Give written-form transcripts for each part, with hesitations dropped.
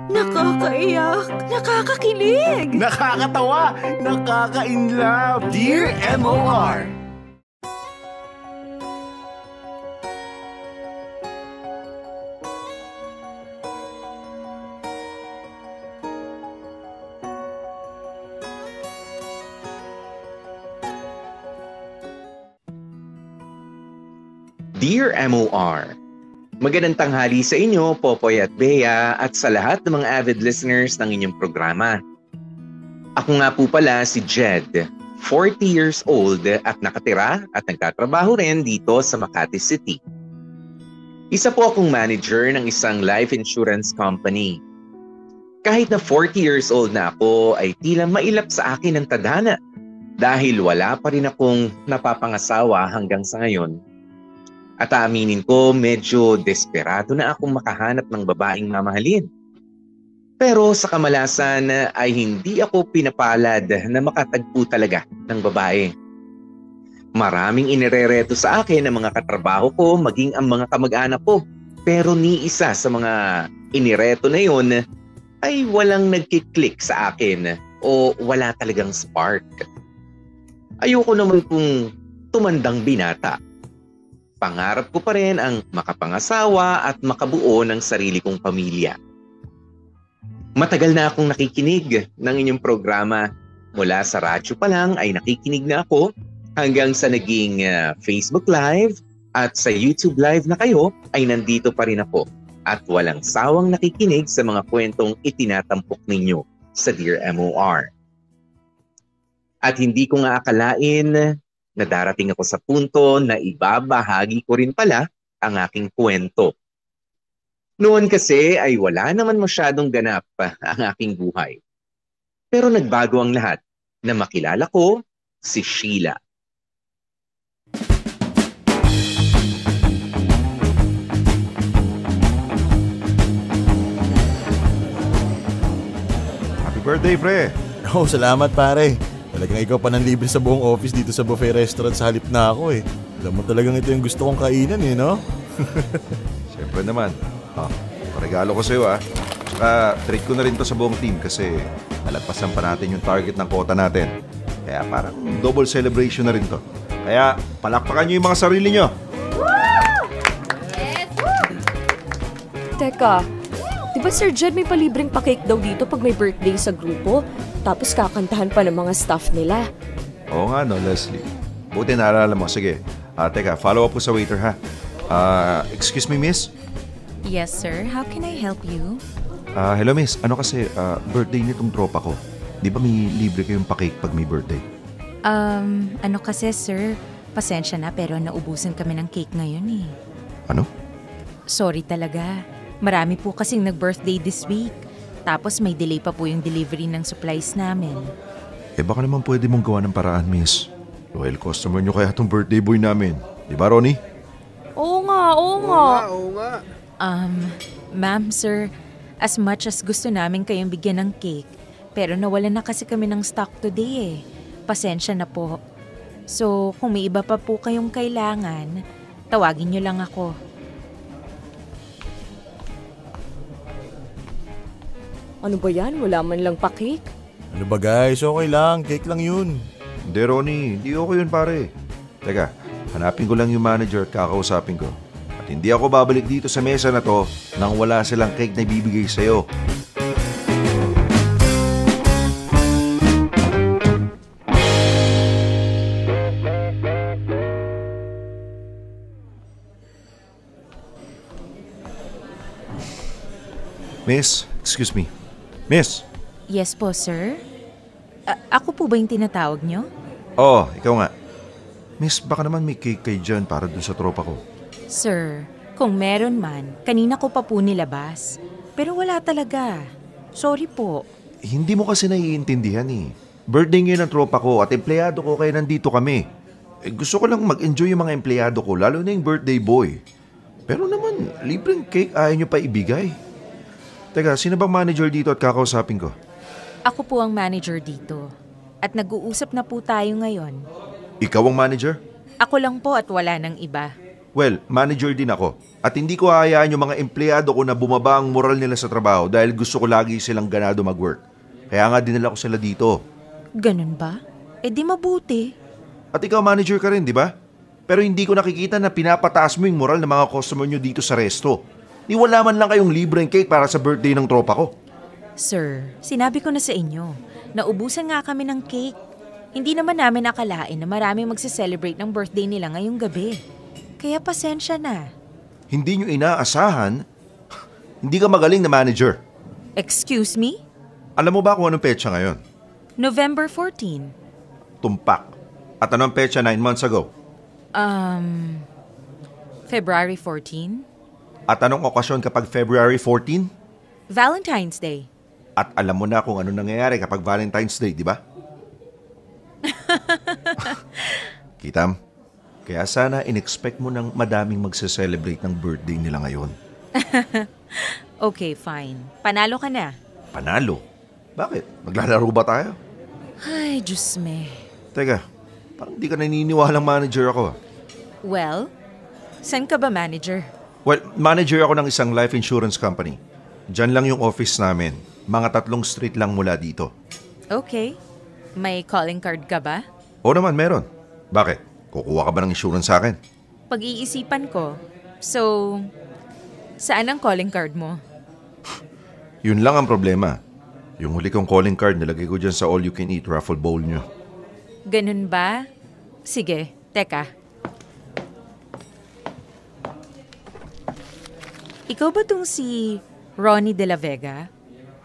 Nakakaiyak, nakakakilig. Nakakatawa, nakaka-inlove. Dear MOR. Dear MOR, magandang tanghali sa inyo, Popoy at Bea, at sa lahat ng mga avid listeners ng inyong programa. Ako nga po pala si Jed, 40 years old at nakatira at nagtatrabaho rin dito sa Makati City. Isa po akong manager ng isang life insurance company. Kahit na 40 years old na ako ay tila mailap sa akin ang tadhana dahil wala pa rin akong napapangasawa hanggang sa ngayon. At aaminin ko, medyo desperado na akong makahanap ng babaeng mamahalin. Pero sa kamalasan ay hindi ako pinapalad na makatagpo talaga ng babae. Maraming inirereto sa akin ang mga katrabaho ko, maging ang mga kamag-anak ko. Pero ni isa sa mga inireto na yun ay walang nagkiklik sa akin o wala talagang spark. Ayoko naman kung tumandang binata. Pangarap ko pa rin ang makapangasawa at makabuo ng sarili kong pamilya. Matagal na akong nakikinig ng inyong programa. Mula sa radyo pa lang ay nakikinig na ako hanggang sa naging Facebook Live at sa YouTube Live na kayo ay nandito pa rin ako at walang sawang nakikinig sa mga kwentong itinatampok ninyo sa Dear MOR. At hindi ko nga akalain na darating ako sa punto na ibabahagi ko rin pala ang aking kwento. Noon kasi ay wala naman masyadong ganap ang aking buhay. Pero nagbago ang lahat na makilala ko si Sheila. Happy birthday, pre. Oh, salamat pare. Talagang ikaw pa nang libre sa buong office dito sa buffet restaurant sa halip na ako eh. Alam mo talagang ito yung gusto kong kainan eh, no? Siyempre naman. Regalo ko sa'yo Tsaka treat ko na rin to sa buong team kasi nalagpasan pa natin yung target ng quota natin. Kaya parang double celebration na rin to. Kaya palakpakan nyo yung mga sarili nyo. Yes! Teka, di ba Sir Jed may palibreng pa-cake daw dito pag may birthday sa grupo? Tapos kakantahan pa ng mga staff nila. Oo nga no, Leslie. Buti naalala mo. Sige. Teka, follow up po sa waiter ha. Excuse me, miss? Yes, sir. How can I help you? Hello, miss. Ano kasi, birthday nitong tropa ko. Di ba may libre kayong pa-cake pag may birthday? Ano kasi, sir? Pasensya na pero naubusan kami ng cake ngayon eh. Ano? Sorry talaga. Marami po kasing nag-birthday this week. Tapos may delay pa po yung delivery ng supplies namin. Baka naman pwede mong gawa ng paraan, miss. Loyal customer nyo kaya itong birthday boy namin. Di ba, Ronnie? Oo nga. Ma'am, sir, as much as gusto namin kayong bigyan ng cake, pero nawalan na kasi kami ng stock today eh. Pasensya na po. So, kung may iba pa po kayong kailangan, tawagin nyo lang ako. Ano ba yan? Wala man lang pa-cake? Ano ba guys? Okay lang. Cake lang yun. Hindi, Ronnie. Hindi ako yun, pare. Teka, hanapin ko lang yung manager at kakausapin ko. At hindi ako babalik dito sa mesa na to nang wala silang cake na ibibigay sa'yo. Miss, excuse me. Miss! Yes po, sir? Ako po ba yung tinatawag nyo? Oo, ikaw nga. Miss, baka naman may cake kayo dyan para dun sa tropa ko. Sir, kung meron man, kanina ko pa po nilabas. Pero wala talaga. Sorry po. Hindi mo kasi naiintindihan eh. Birthday ngayon ng tropa ko at empleyado ko kaya nandito kami. Gusto ko lang mag-enjoy yung mga empleyado ko, lalo na yung birthday boy. Pero naman, libreng cake ayaw nyo pa ibigay. Teka, sino bang manager dito at kakausapin ko? Ako po ang manager dito. At nag-uusap na po tayo ngayon. Ikaw ang manager? Ako lang po at wala nang iba. Well, manager din ako. At hindi ko hahayaan yung mga empleyado ko na bumaba ang moral nila sa trabaho dahil gusto ko lagi silang ganado mag-work. Kaya nga dinala ko sila dito. Ganun ba? Eh di mabuti. At ikaw manager ka rin, di ba? Pero hindi ko nakikita na pinapataas mo yung moral ng mga customer nyo dito sa resto. Ni wala man lang kayong libreng cake para sa birthday ng tropa ko. Sir, sinabi ko na sa inyo, naubusan nga kami ng cake. Hindi naman namin akalain na maraming magse-celebrate ng birthday nila ngayong gabi. Kaya pasensya na. Hindi nyo inaasahan? Hindi ka magaling na manager. Excuse me? Alam mo ba kung anong petsa ngayon? November 14. Tumpak. At anong petsa 9 months ago? February 14? At anong okasyon kapag February 14? Valentine's Day. At alam mo na kung ano nangyayari kapag Valentine's Day, di ba? Kitam, kaya sana in-expect mo ng madaming magse-celebrate ng birthday nila ngayon. Okay, fine. Panalo ka na. Panalo? Bakit? Maglalaro ba tayo? Ay, Diyos me. Teka, parang di ka naniniwalang manager ako. Well, saan ka ba manager? Well, manager ako ng isang life insurance company. Diyan lang yung office namin. Mga 3 street lang mula dito. Okay. May calling card ka ba? Oo naman, meron. Bakit? Kukuha ka ba ng insurance sa akin? Pag-iisipan ko. So, saan ang calling card mo? Yun lang ang problema. Yung huli kong calling card nilagay ko dyan sa all-you-can-eat raffle bowl nyo. Ganun ba? Sige, teka. Ikaw ba tong si Ronnie De La Vega?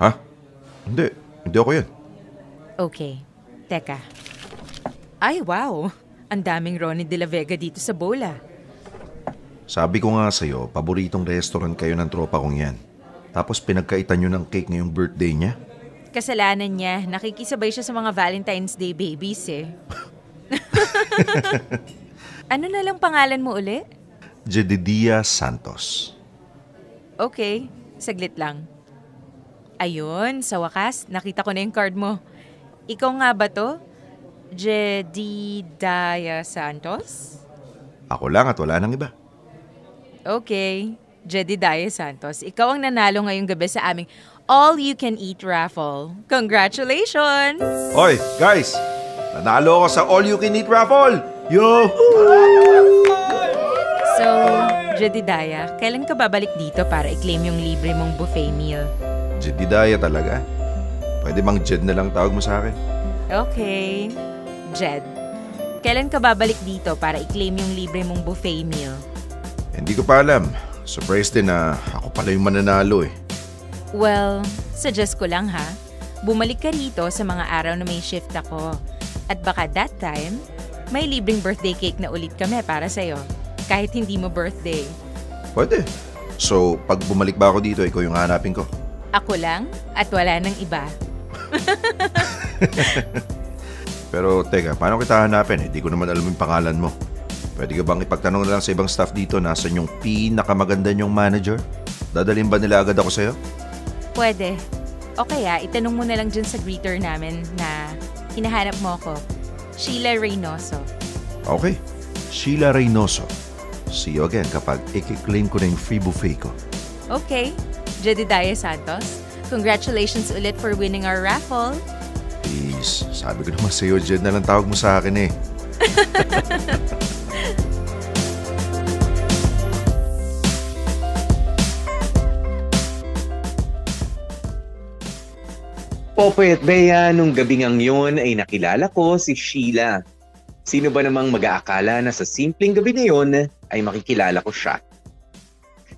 Ha? Hindi. Hindi ako yan. Okay, teka. Ay, wow! Ang daming Ronnie De La Vega dito sa bola. Sabi ko nga sa'yo, paboritong restaurant kayo ng tropa kong yan. Tapos pinagkaitan nyo ng cake ngayong birthday niya? Kasalanan niya, nakikisabay siya sa mga Valentine's Day babies eh. Ano na lang pangalan mo uli? Jedidiah Santos. Okay, saglit lang. Ayun, sa wakas, nakita ko na yung card mo. Ikaw nga ba to? Jedidiah Santos? Ako lang at wala nang iba. Okay, Jedidiah Santos. Ikaw ang nanalo ngayong gabi sa aming all-you-can-eat raffle. Congratulations! Hoy, guys! Nanalo ako sa all-you-can-eat raffle! Yo! So, Jedidiah, kailan ka babalik dito para i-claim yung libre mong buffet meal? Jedidiah talaga? Pwede bang Jed na lang tawag mo sa akin? Okay. Jed, kailan ka babalik dito para i-claim yung libre mong buffet meal? Hindi ko pa alam. Surprise din na ako pala yung mananalo eh. Well, suggest ko lang ha. Bumalik ka rito sa mga araw na may shift ako. At baka that time, may libreng birthday cake na ulit kami para sa'yo. Kahit hindi mo birthday. Pwede. So, pag bumalik ba ako dito, ikaw yung hanapin ko? Ako lang at wala nang iba. Pero teka, paano kita hanapin? Hindi ko naman alam yung pangalan mo. Pwede ka bang ipagtanong na lang sa ibang staff dito nasan yung pinakamaganda niyong manager? Dadalhin ba nila agad ako sa'yo? Pwede. O kaya, itanong mo na lang dyan sa greeter namin na hinahanap mo ako. Sheila Reynoso. Okay. Sheila Reynoso. See you again kapag i-claim ko na yung free buffet ko. Okay. Jedidiah Santos, congratulations ulit for winning our raffle. Please, sabi ko naman sa'yo, Jed na lang tawag mo sa akin eh. Popoy at Bea, nung gabing ang yun ay nakilala ko si Sheila. Sino ba namang mag-aakala na sa simpleng gabi na yun ay makikilala ko siya?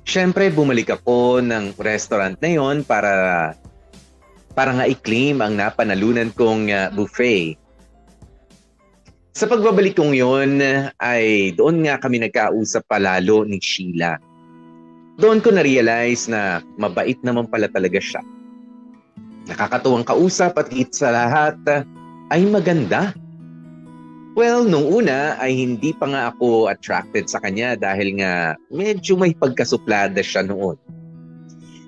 Siyempre, bumalik ako ng restaurant na yun para nga i-claim ang napanalunan kong buffet. Sa pagbabalik kong yun ay doon nga kami nagkausap palalo ni Sheila. Doon ko na-realize na mabait naman pala talaga siya. Nakakatuwang kausap at higit sa lahat ay maganda. Well, nung una ay hindi pa nga ako attracted sa kanya dahil nga medyo may pagkasuplada siya noon.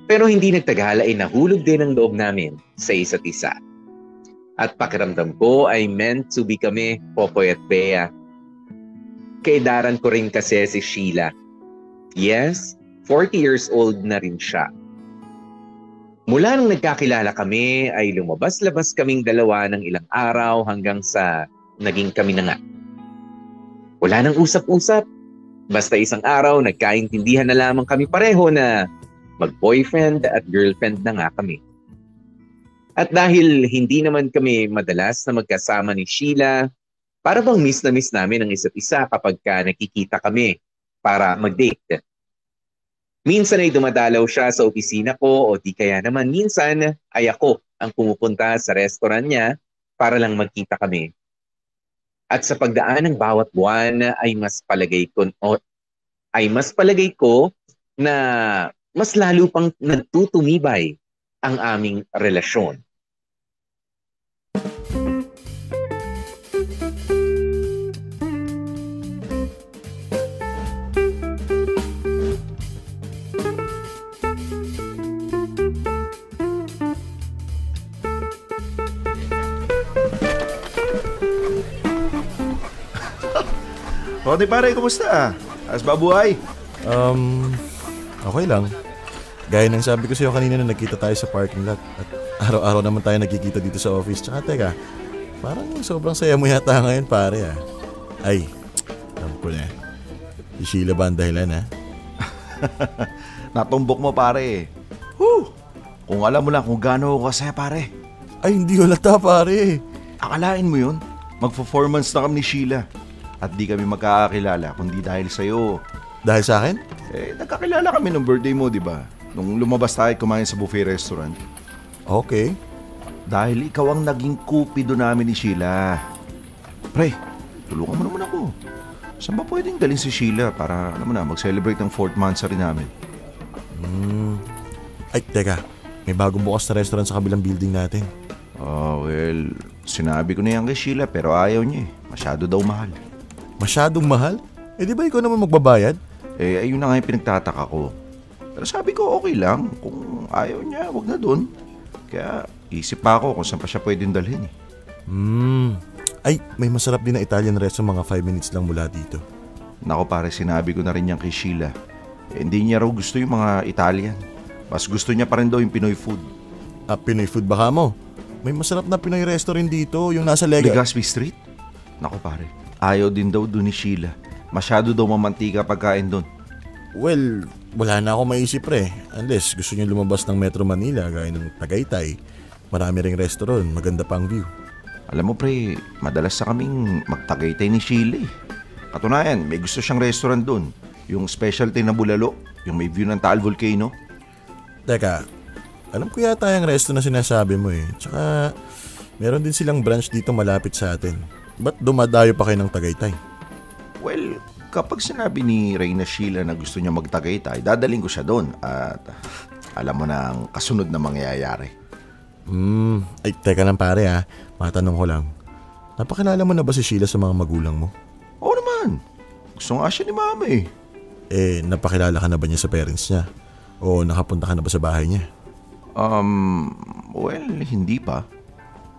Pero hindi nagtaghala ay nahulog din ang loob namin sa isa't isa. At pakiramdam ko ay meant to be kami, Popoy at Bea. Kaedaran ko rin kasi si Sheila. Yes, 40 years old na rin siya. Mula nung nagkakilala kami ay lumabas-labas kaming dalawa ng ilang araw hanggang sa naging kami na nga. Wala nang usap-usap. Basta isang araw nagkaintindihan na lamang kami pareho na mag-boyfriend at girlfriend na nga kami. At dahil hindi naman kami madalas na magkasama ni Sheila, para bang miss na miss namin ang isa't isa kapag nakikita kami para mag-date. Minsan ay dumadalaw siya sa opisina ko o di kaya naman minsan ay ako ang pumupunta sa restaurant niya para lang magkita kami. At sa pagdaan ng bawat buwan ay mas palagay ko na mas lalo pang nagtutumibay ang aming relasyon. Tony pare, kumusta? As babuhay? Okay lang. Gaya ng sabi ko sa'yo kanina na nagkita tayo sa parking lot. At araw-araw naman tayo nagkikita dito sa office. Tsaka teka, parang sobrang saya mo yata ngayon pare ah. Ay, alam ko na. Si Sheila ba ang dahilan ha? Natumbok mo pare. Whew! Kung alam mo lang kung gaano ako kasaya pare. Ay, hindi halata pare. Akalain mo yun? Mag-performance na kami ni Sheila. At di kami magkakakilala kundi dahil sa'yo. Dahil sa akin? Nagkakilala kami nung birthday mo, di ba? Nung lumabas tayo kumain sa buffet restaurant. Okay. Dahil ikaw ang naging kupido namin ni Sheila. Pre, tulungan mo naman ako. Saan ba pwedeng dalhin si Sheila para, alam mo na, mag-celebrate ng 4th monthsary namin? Ay, teka. May bagong bukas na restaurant sa kabilang building natin. Well, sinabi ko na yan kay Sheila pero ayaw niya eh. Masyado daw mahal. Masyadong mahal? Di ba ikaw naman magbabayad? Ayun na nga yung pinagtataka ko. Pero sabi ko okay lang. Kung ayaw niya, wag na dun. Kaya isip pa ako kung saan pa siya pwedeng dalhin eh. Ay, may masarap din na Italian restaurant mga 5 minutes lang mula dito. Nako pare, sinabi ko na rin yan kay Sheila. Hindi niya raw gusto yung mga Italian. Mas gusto niya pa rin daw yung Pinoy food. Pinoy food baka mo? May masarap na Pinoy restaurant dito, yung nasa Legazpi Street? Nako pare, ayaw din daw dun ni Sheila. Masyado daw mamantika pagkain dun. Well, wala na ako maisip pre. Unless gusto niyo lumabas ng Metro Manila gaya ng Tagaytay. Marami ring restaurant, maganda pang view. Alam mo pre, madalas sa kaming magtagaytay ni Sheila eh. Katunayan, may gusto siyang restaurant dun. Yung specialty na bulalo, yung may view ng Taal Volcano. Teka, alam ko yata yung resto na sinasabi mo eh. Tsaka, meron din silang branch dito malapit sa atin. Ba't dumadayo pa kayo ng Tagaytay? Well, kapag sinabi ni Reyna Sheila na gusto niya magtagaytay, dadaling ko siya doon. At alam mo na ang kasunod na mangyayari. Ay, teka lang pare ha. Matanong ko lang. Napakilala mo na ba si Sheila sa mga magulang mo? Oo naman. Gusto nga siya ni mama eh. Napakilala ka na ba niya sa parents niya? O nakapunta ka na ba sa bahay niya? Well, hindi pa.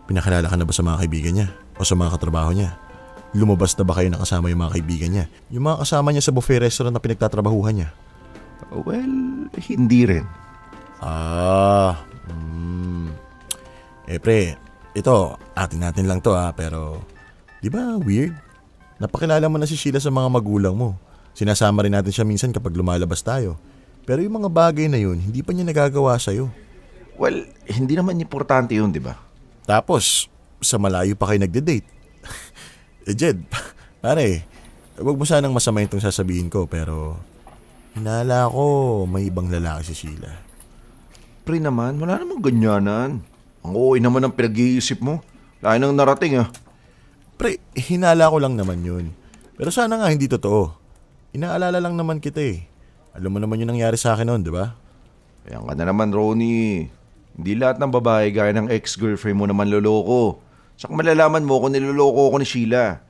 Pinakilala ka na ba sa mga kaibigan niya? O sa mga katrabaho niya? Lumabas na ba kayo nakasama yung mga kaibigan niya? Yung mga kasama niya sa buffet restaurant na pinagtatrabahuhan niya? Well, hindi rin. Pre, ito, atin natin lang to pero di ba weird? Napakilala mo na si Sheila sa mga magulang mo. Sinasama rin natin siya minsan kapag lumalabas tayo. Pero yung mga bagay na yun, hindi pa niya nagagawa sa'yo. Well, hindi naman importante yun, di ba? Tapos, sa malayo pa kayo nagde-date. Jed, pare, huwag mo sanang masamayin itong sasabihin ko, pero hinala ko may ibang lalaki si Sheila. Pre naman, wala namang ganyanan. Ang ooy naman ang pinag-iisip mo. Lahat nang narating Pre, hinala ko lang naman yun. Pero sana nga hindi totoo. Inaalala lang naman kita eh. Alam mo naman yung nangyari sa akin noon, di ba? Ayan ka na naman, Ronnie. Hindi lahat ng babae gaya ng ex-girlfriend mo naman loloko. Saka malalaman mo kung niloloko ako ni Sheila.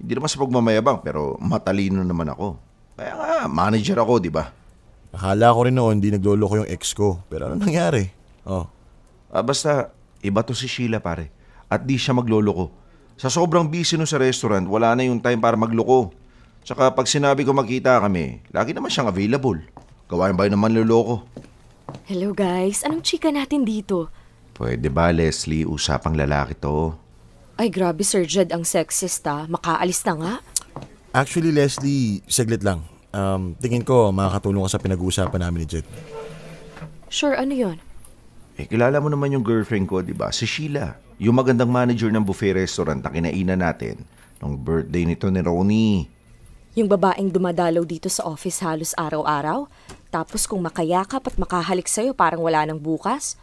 Hindi naman sa pagmamayabang, pero matalino naman ako. Kaya nga, manager ako, di ba? Akala ko rin noon hindi nagloloko yung ex ko. Pero ano nangyari? Basta, iba to si Sheila pare. At di siya magloloko. Sa sobrang busy no sa restaurant, wala na yung time para magloko. Tsaka pag sinabi ko magkita kami, lagi naman siyang available. Gawain ba yun naman luloko? Hello guys, anong chika natin dito? Pwede ba, Leslie? Usapang lalaki to. Ay grabe Sir Jed, ang sexist makaalis na nga. Actually, Leslie, saglit lang. Tingin ko makakatulong ka sa pinag-uusapan namin ni Jed. Sure, ano yon? Kilala mo naman yung girlfriend ko, di ba? Si Sheila. Yung magandang manager ng buffet restaurant na kinainan natin nung birthday nito ni Ronnie. Yung babaeng dumadalaw dito sa office halos araw-araw, tapos kung makayakap at makahalik sa'yo parang wala nang bukas?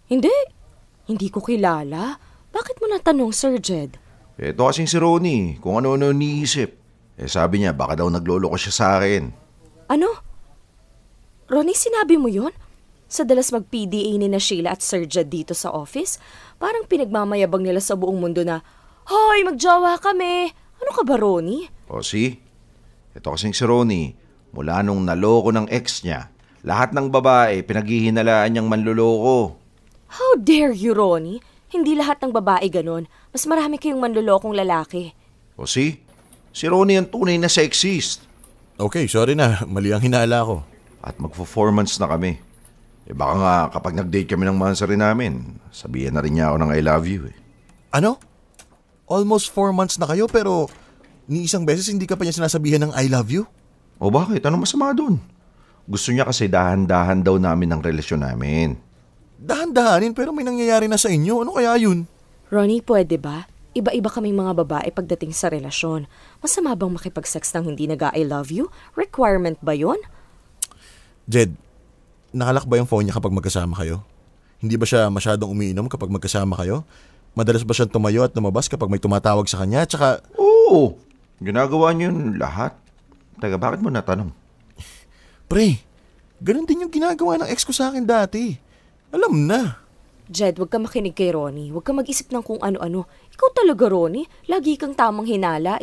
Hindi ko kilala. Bakit mo natanong, Sir Jed? Ito kasing si Ronnie, kung ano-ano niisip. Sabi niya, baka daw nagloloko siya sa akin. Ano? Ronnie, sinabi mo yon? Sa dalas mag-PDA ni na Sheila at Sir Jed dito sa office, parang pinagmamayabang nila sa buong mundo na, Hoy, magjowa kami! Ano ka ba, Ronnie? O si? Ito kasing si Ronnie, mula nung naloko ng ex niya, lahat ng babae pinaghihinalaan niyang manloloko. How dare you, Ronnie? Hindi lahat ng babae ganon. Mas marami kayong manlolokong lalaki. O si? Si Ronnie ang tunay na sexist. Okay, sorry na. Mali ang hinala ko. At mag-performance na kami. Baka nga kapag nag-date kami ng mansari namin, sabihin na rin niya ako ng I love you Ano? Almost 4 months na kayo pero ni isang beses hindi ka pa niya sinasabihan ng I love you? O bakit? Anong masama dun? Gusto niya kasi dahan-dahan daw namin ang relasyon namin. Dahan-dahanin pero may nangyayari na sa inyo. Ano kaya yun? Ronnie, pwede ba? Iba-iba kaming mga babae pagdating sa relasyon. Masama bang makipag-sex ng hindi nag-I love you? Requirement ba yon? Jed, nakalak ba yung phone niya kapag magkasama kayo? Hindi ba siya masyadong umiinom kapag magkasama kayo? Madalas ba siyang tumayo at lumabas kapag may tumatawag sa kanya? Tsaka... Oo, ginagawa niyo yun lahat. Teka, bakit mo natanong? Pre, ganun din yung ginagawa ng ex ko sa akin dati. Alam na. Jed, huwag ka makinig kay Ronnie. Huwag ka mag-isip ng kung ano-ano. Ikaw talaga, Ronnie. Lagi kang tamang hinala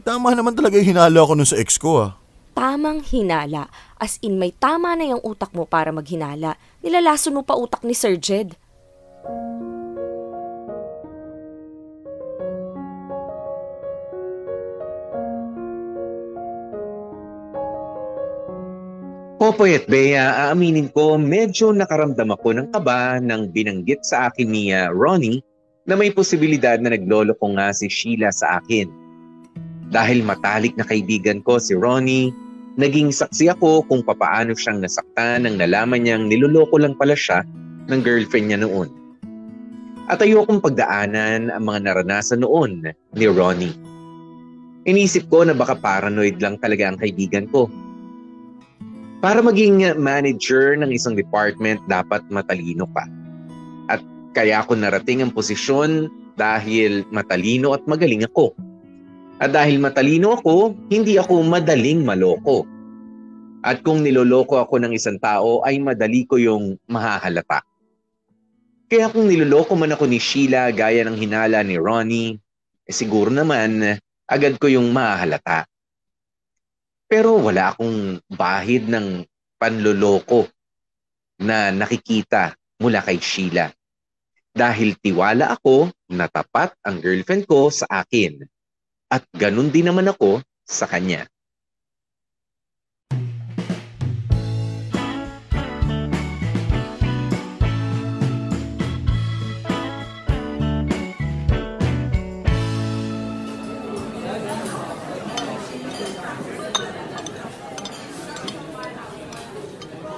Tama naman talaga yung hinala ko nun sa ex ko Tamang hinala. As in, may tama na yung utak mo para maghinala. Nilalason mo pa utak ni Sir Jed. Popoy at Bea, aaminin ko, medyo nakaramdam ako ng kaba nang binanggit sa akin ni Ronnie na may posibilidad na nagloloko nga si Sheila sa akin. Dahil matalik na kaibigan ko si Ronnie, naging saksi ako kung papaano siyang nasaktan nang nalaman niyang niloloko lang pala siya ng girlfriend niya noon. At ayokong pagdaanan ang mga naranasan noon ni Ronnie. Inisip ko na baka paranoid lang talaga ang kaibigan ko. Para maging manager ng isang department, dapat matalino ka. At kaya ako narating ang posisyon dahil matalino at magaling ako. At dahil matalino ako, hindi ako madaling maloko. At kung niloloko ako ng isang tao, ay madali ko yung mahahalata. Kaya kung niloloko man ako ni Sheila gaya ng hinala ni Ronnie, siguro naman agad ko yung mahahalata. Pero wala akong bahid ng panloloko na nakikita mula kay Sheila. Dahil tiwala ako na tapat ang girlfriend ko sa akin. At ganun din naman ako sa kanya.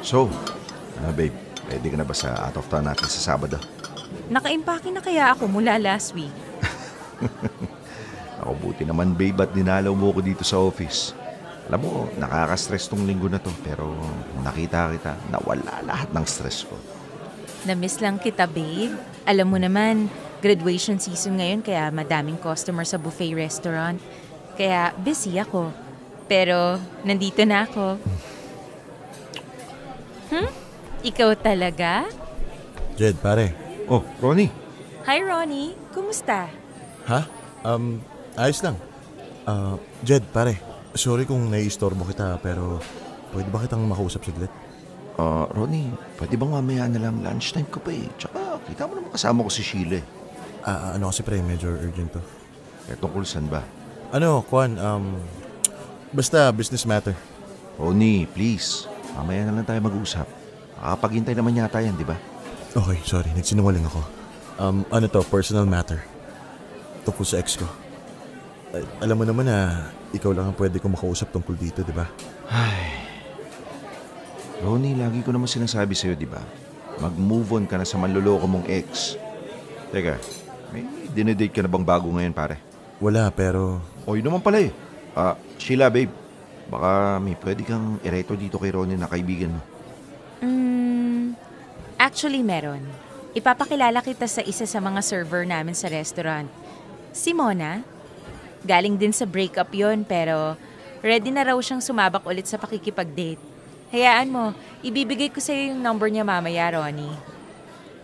So, babe, ready ka na ba sa out of town natin sa Sabado? Nakaimpake na kaya ako mula last week. Ako buti naman, babe, at dinalaw mo ko dito sa office. Alam mo, nakaka-stress tong linggo na to, pero kung nakita kita, nawala lahat ng stress ko. Na-miss lang kita, babe. Alam mo naman, graduation season ngayon kaya madaming customer sa buffet restaurant. Kaya busy ako. Pero nandito na ako. Ikaw talaga? Jed, pare. Oh, Ronnie. Hi, Ronnie. Kumusta? Ha? Ayos lang. Jed, pare. Sorry kung naiistorbo kita pero pwede ba kitang makausap saglit? Ronnie, pwede bang mamaya na lang lunchtime ko pa Tsaka kita mo naman kasama ko si Sheila Ano kasi pre, medyo urgent to. Tungkol saan ba? Kwan, Basta business matter. Ronnie, please. Mamaya na lang tayo mag-usap. Makapaghintay naman yata yan, di ba? Okay, sorry. Nagsinungaling ako. Ano to? Personal matter. Tungkol sa ex ko. Alam mo naman na ikaw lang ang pwede kong makausap tungkol dito, di ba? Ronnie, lagi ko naman sinasabi sa'yo, di ba? Mag-move on ka na sa manloloko mong ex. Teka, may dinedate ka na bang bago ngayon, pare? Wala, pero... O, yun naman pala eh. Sheila, babe. Baka may pwede kang ireto dito kay Ronnie na kaibigan mo. Actually, meron. Ipapakilala kita sa isa sa mga server namin sa restaurant. Si Mona. Galing din sa breakup yon pero ready na raw siyang sumabak ulit sa pakikipag-date. Hayaan mo, ibibigay ko sa'yo yung number niya mamaya, Ronnie.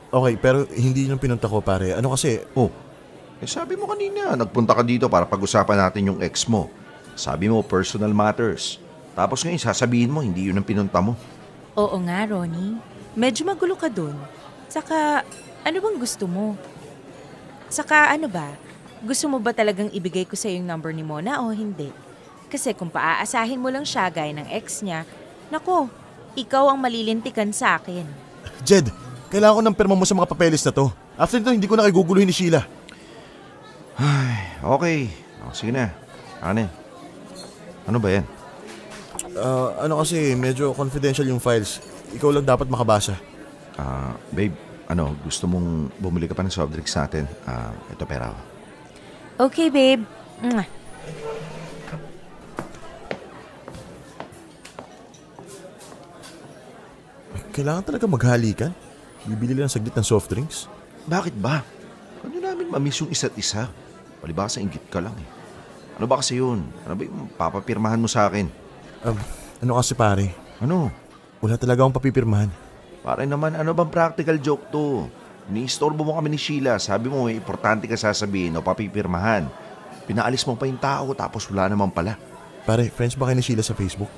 Okay, pero hindi yung pinunta ko, pare. Ano kasi... Sabi mo kanina, nagpunta ka dito para pag-usapan natin yung ex mo. Sabi mo, personal matters. Tapos ngayon, sasabihin mo, hindi yun ang pinunta mo. Oo nga, Ronnie. Medyo magulo ka dun. Saka, ano bang gusto mo? Saka, ano ba? Gusto mo ba talagang ibigay ko sa'yo yung number ni Mona o hindi? Kasi kung paaasahin mo lang siya gaya ng ex niya, nako, ikaw ang malilintikan sa akin. Jed, kailangan ko ng perma mo sa mga papeles na to. After nito, hindi ko na kaguguluhin ni Sheila. Okay. Sige na. Ano ba yan? Ano kasi, medyo confidential yung files. Ikaw lang dapat makabasa. Babe, gusto mong bumili ka pa ng soft drinks natin? Ito pera ko. Okay, babe. Mwah. Kailangan talaga maghalikan? Bibili lang saglit ng soft drinks? Bakit ba? Ano namin mamiss yung isa't isa? Palibasa inggit ka lang eh. Ano ba kasi yun? Ano ba yung papapirmahan mo sa akin? Ano kasi pare? Ano? Wala talaga akong papipirmahan. Pare naman, ano bang practical joke to? Ni-istorbo mo kami ni Sheila. Sabi mo may importante ka sasabihin o papipirmahan. Pinaalis mo pa yung tao tapos wala naman pala. Pare, friends ba kayo ni Sheila sa Facebook?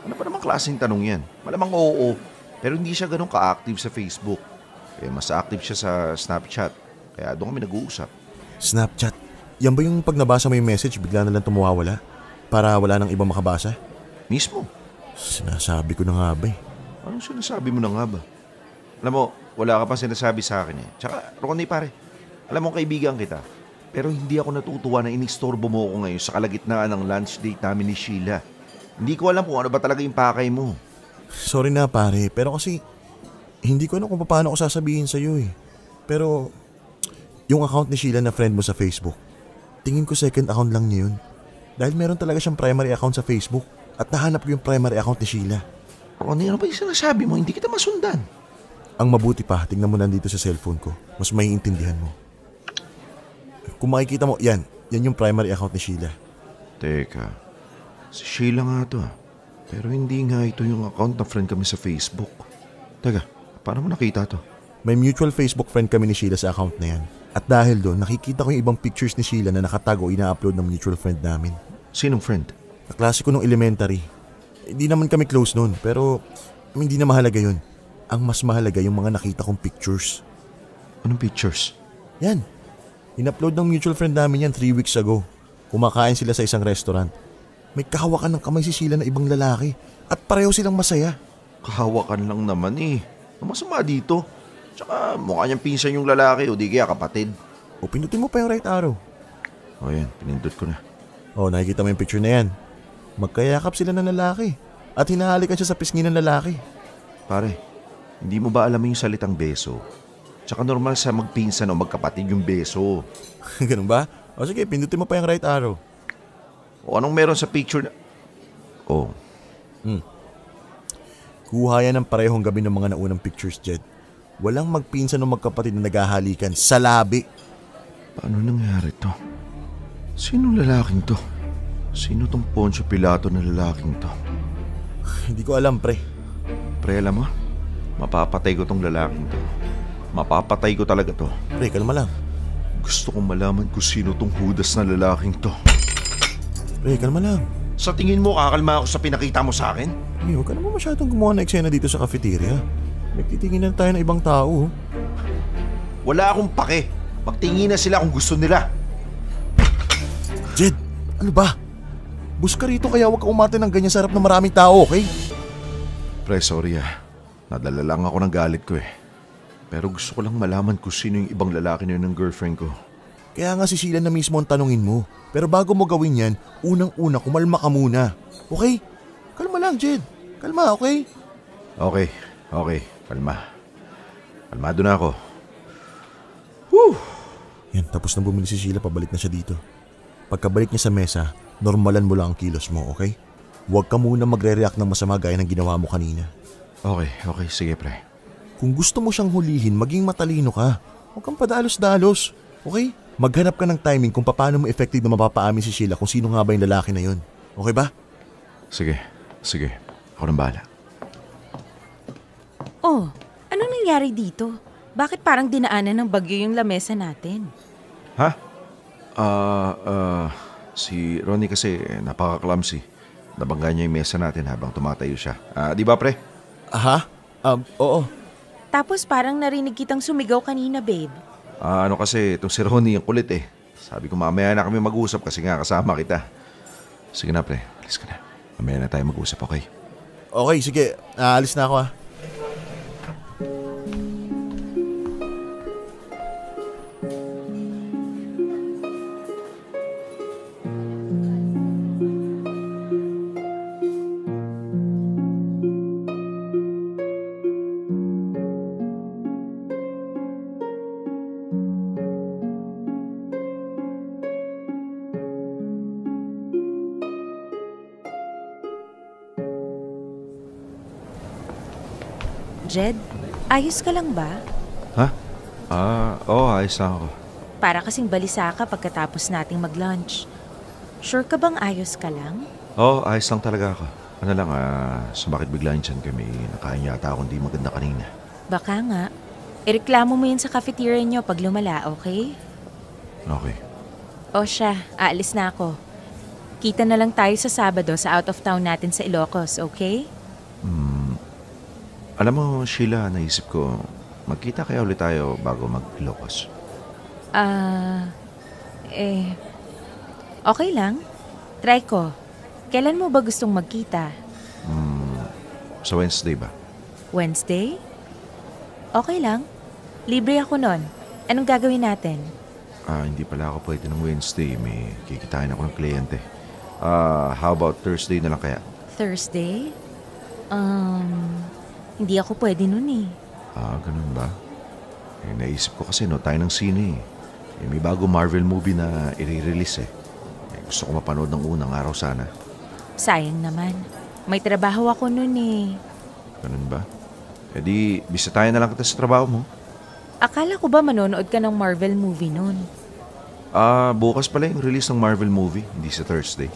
Ano pa namang klaseng tanong yan? Malamang oo. Pero hindi siya ganun ka-active sa Facebook. Mas active siya sa Snapchat. Kaya doon kami nag-uusap. Snapchat? Yan ba yung pag nabasa mo yung message, bigla na lang tumawawala? Para wala nang ibang makabasa? Mismo. Sinasabi ko na nga ba eh. Anong sinasabi mo na nga ba? Alam mo, wala ka pang sinasabi sa akin eh. Tsaka, Ronnie pare, alam mo kaibigan kita. Pero hindi ako natutuwa na inistorbo mo ako ngayon sa kalagitnaan ng lunch date namin ni Sheila. Hindi ko alam kung ano ba talaga yung pakay mo. Sorry na pare, pero kasi hindi ko alam kung paano ko sasabihin sa'yo eh. Pero yung account ni Sheila na friend mo sa Facebook, tingin ko second account lang niya yun. Dahil meron talaga siyang primary account sa Facebook at nahanap ko yung primary account ni Sheila. Ronnie, ano ba yung sinasabi mo? Hindi kita masundan. Ang mabuti pa, tingnan mo nandito sa cellphone ko. Mas maiintindihan mo. Kung makikita mo, yan yung primary account ni Sheila. Teka, si Sheila nga to ah. Pero hindi nga ito yung account na friend kami sa Facebook. Teka, paano mo nakita to? May mutual Facebook friend kami ni Sheila sa account na yan. At dahil doon, nakikita ko yung ibang pictures ni Sheila na nakatago o ina-upload ng mutual friend namin. Sinong friend? Kaklase ko nung elementary. Hindi naman kami close noon, pero hindi na mahalaga yun. Ang mas mahalaga yung mga nakita kong pictures. Anong pictures? Yan. In-upload ng mutual friend namin yan 3 weeks ago. Kumakain sila sa isang restaurant. May kahawakan ng kamay si Sheila na ibang lalaki. At pareho silang masaya. Kahawakan lang naman eh. Ano masama dito? Tsaka mukha niyang pinsan yung lalaki o di kaya kapatid. O pinutin mo pa yung right arrow. O yan, pinindot ko na. O nakikita mo yung picture na yan. Magkayakap sila ng lalaki. At hinahalikan siya sa pisngi ng lalaki. Pare, hindi mo ba alam yung salitang beso? Tsaka normal sa magpinsan o magkapatid yung beso. Ganun ba? O sige, pindutin mo pa yung right arrow. O anong meron sa picture na... Oh. Kuha yan ng parehong gabi ng mga naunang pictures, Jed. Walang magpinsan o magkapatid na naghahalikan sa labi. Paano nangyari to? Sinong lalaking to? Sino tong Poncio Pilato na lalaking to? Hindi ko alam, pre. Pre, alam mo? Mapapatay ko tong lalaking to. Mapapatay ko talaga to. Pre, kalma lang. Gusto kong malaman kung sino tong Judas na lalaking to. Pre, kalma lang. Sa tingin mo, kakalma ako sa pinakita mo sa akin? Pre, huwag ka naman masyadong gumawa na eksena dito sa cafeteria. Nagtitingin na tayo ng ibang tao. Wala akong pake. Magtingin na sila kung gusto nila. Jed, ano ba? Bus ka rito kaya huwag ka umarte ng ganyan sa harap ng maraming tao, okay? Pre, sorry ah. Nadala lang ako ng galit ko eh. Pero gusto ko lang malaman kung sino yung ibang lalaki na yun ng girlfriend ko. Kaya nga si Sheila na mismo ang tanungin mo. Pero bago mo gawin yan, unang-una kumalma ka muna. Okay? Kalma lang, Jed. Kalma, okay? Okay. Kalma. Kalmado na ako. Whew! Yan, tapos na bumili si Sheila, pabalik na siya dito. Pagkabalik niya sa mesa, normalan mo lang ang kilos mo, okay? Huwag ka muna magre-react ng masama gaya ng ginawa mo kanina. Okay. Sige, pre. Kung gusto mo siyang hulihin, maging matalino ka. Huwag kang padalos-dalos, okay? Maghanap ka ng timing kung paano mo effective na mapapaamin si Sheila kung sino nga ba yung lalaki na yun. Okay ba? Sige. Ako nang bahala. Oh, anong nangyari dito? Bakit parang dinaanan ng bagyo yung lamesa natin? Ha? Si Ronnie kasi napaka-clumsy. Nabangga niya yung mesa natin habang tumatayo siya. Di ba, pre? Aha? Oo. Tapos parang narinig kitang sumigaw kanina, babe. Ano kasi, itong si Ronnie yung kulit eh. Sabi ko mamaya na kami mag-usap kasi nga kasama kita. Sige na, pre. Alis ka na. Mamaya na tayo mag-usap, okay? Okay, sige. Alis na ako. Jed, ayos ka lang ba? Ha? Oo, ayos lang ako. Para kasing balisa ka pagkatapos nating mag-lunch. Sure ka bang ayos ka lang? Oo, ayos lang talaga ako. Ano lang, sumakit bigla yung tiyan kami. Nakain yata akong di maganda kanina. Baka nga. Ireklamo mo yun sa cafeteria nyo pag lumala, okay? Okay. O siya, aalis na ako. Kita na lang tayo sa Sabado sa out of town natin sa Ilocos, okay? Alam mo, Sheila, naisip ko, magkita kaya ulit tayo bago mag-Ilocos. Okay lang. Try ko. Kailan mo ba gustong magkita? Sa Wednesday ba? Wednesday? Okay lang. Libre ako nun. Anong gagawin natin? Hindi pala ako pwede ng Wednesday. May kikitain ako ng kliyente. How about Thursday na lang kaya? Thursday? Hindi ako pwede nun eh. Ganun ba? Naisip ko kasi tayo ng sine eh. May bago Marvel movie na i-release eh. Gusto ko mapanood ng unang araw sana. Sayang naman. May trabaho ako nun eh. Ganun ba? Di, bisitahin na lang kita sa trabaho mo. Akala ko ba manonood ka ng Marvel movie nun? Bukas pala yung release ng Marvel movie, hindi sa Thursday.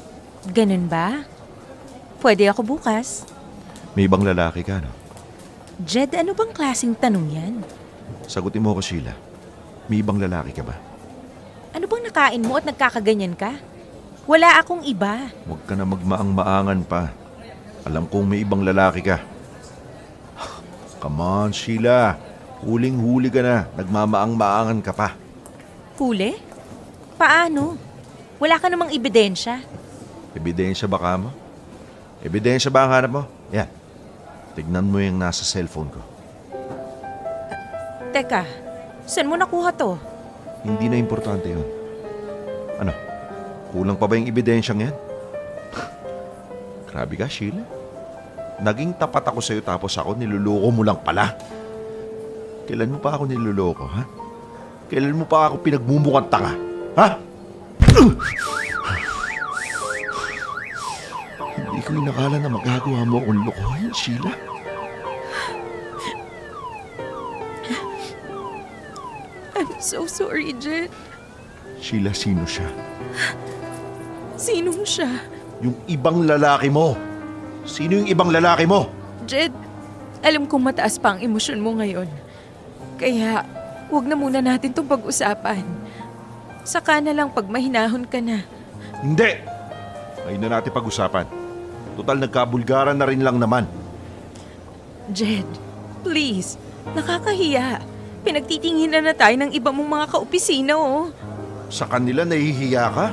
Ganun ba? Pwede ako bukas. May ibang lalaki ka, no? Jed, ano bang klaseng tanong yan? Sagutin mo ko, Sheila. May ibang lalaki ka ba? Ano bang nakain mo at nagkakaganyan ka? Wala akong iba. Huwag ka na magmaang-maangan pa. Alam kong may ibang lalaki ka. Come on, Sheila. Huling-huli ka na. Nagmamaang-maangan ka pa. Huli? Paano? Wala ka namang ebidensya. Ebidensya ba ka mo? Ebidensya ba ang hanap mo? Yan. Tignan mo yung nasa cellphone ko. Teka, saan mo nakuha to? Hindi na importante yun. Ano? Kulang pa ba yung ebidensyang yan? Grabe ka, Sheila. Naging tapat ako sa'yo tapos ako niluloko mo lang pala. Kailan mo pa ako niluloko, ha? Kailan mo pa ako pinagmumukhang tanga, ha? Hindi ko inakala na magagawa mo akong lokohin, Sheila. I'm so sorry, Jed. Sheila, sino siya? Sino siya? Yung ibang lalaki mo. Sino yung ibang lalaki mo? Jed, alam kong mataas pa ang emosyon mo ngayon. Kaya, huwag na muna natin itong pag-usapan. Saka na lang pag mahinahon ka na. Hindi! Ngayon na natin pag-usapan. Total, nagkabulgaran na rin lang naman. Jed, please. Nakakahiya. Pinagtitinginan na tayo ng iba mong mga kaopisina, oh. Sa kanila nahihiya ka?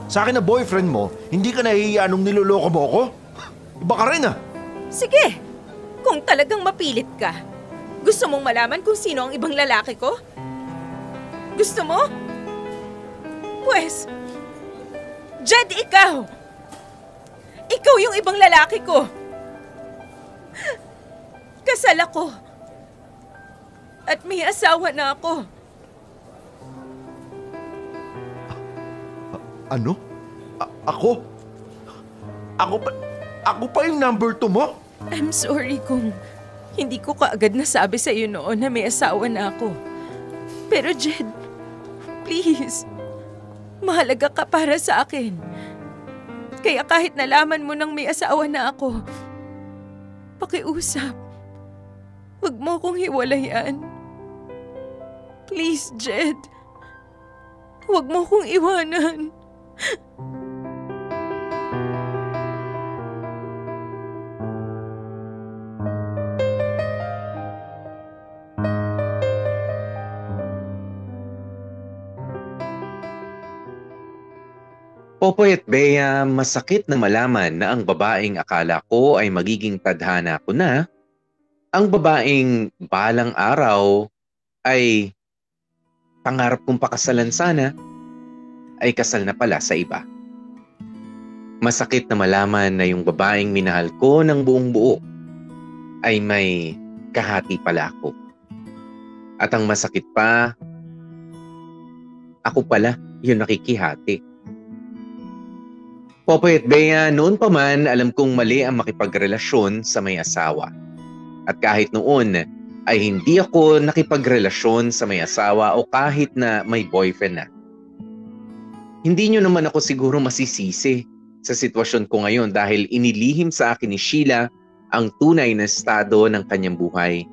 Sa akin na boyfriend mo, hindi ka nahihiya nung niloloko mo ako? Iba ka rin ah. Sige, kung talagang mapilit ka, gusto mong malaman kung sino ang ibang lalaki ko? Gusto mo? Pwes, Jed, ikaw! Ikaw yung ibang lalaki ko! Kasal ako. At may asawa na ako. Ano? Ako? Ako pa yung number 2 mo? I'm sorry kung hindi ko kaagad nasabi sa iyo noon na may asawa na ako. Pero Jed, please, mahalaga ka para sa akin. Kaya kahit nalaman mo nang may asawa na ako, pakiusap, wag mo akong hiwalayan. Please, Jed, wag mo akong iwanan. Popoy at Bea, masakit na malaman na ang babaeng akala ko ay magiging tadhana ko na, ang babaeng balang araw ay pangarap kong pakasalan sana, ay kasal na pala sa iba. Masakit na malaman na yung babaeng minahal ko ng buong buo ay may kahati pala ako. At ang masakit pa, ako pala yung nakikihati. Popoy at Bea, noon pa man alam kong mali ang makipagrelasyon sa may asawa. At kahit noon ay hindi ako nakipagrelasyon sa may asawa o kahit na may boyfriend na. Hindi nyo naman ako siguro masisisi sa sitwasyon ko ngayon dahil inilihim sa akin ni Sheila ang tunay na estado ng kanyang buhay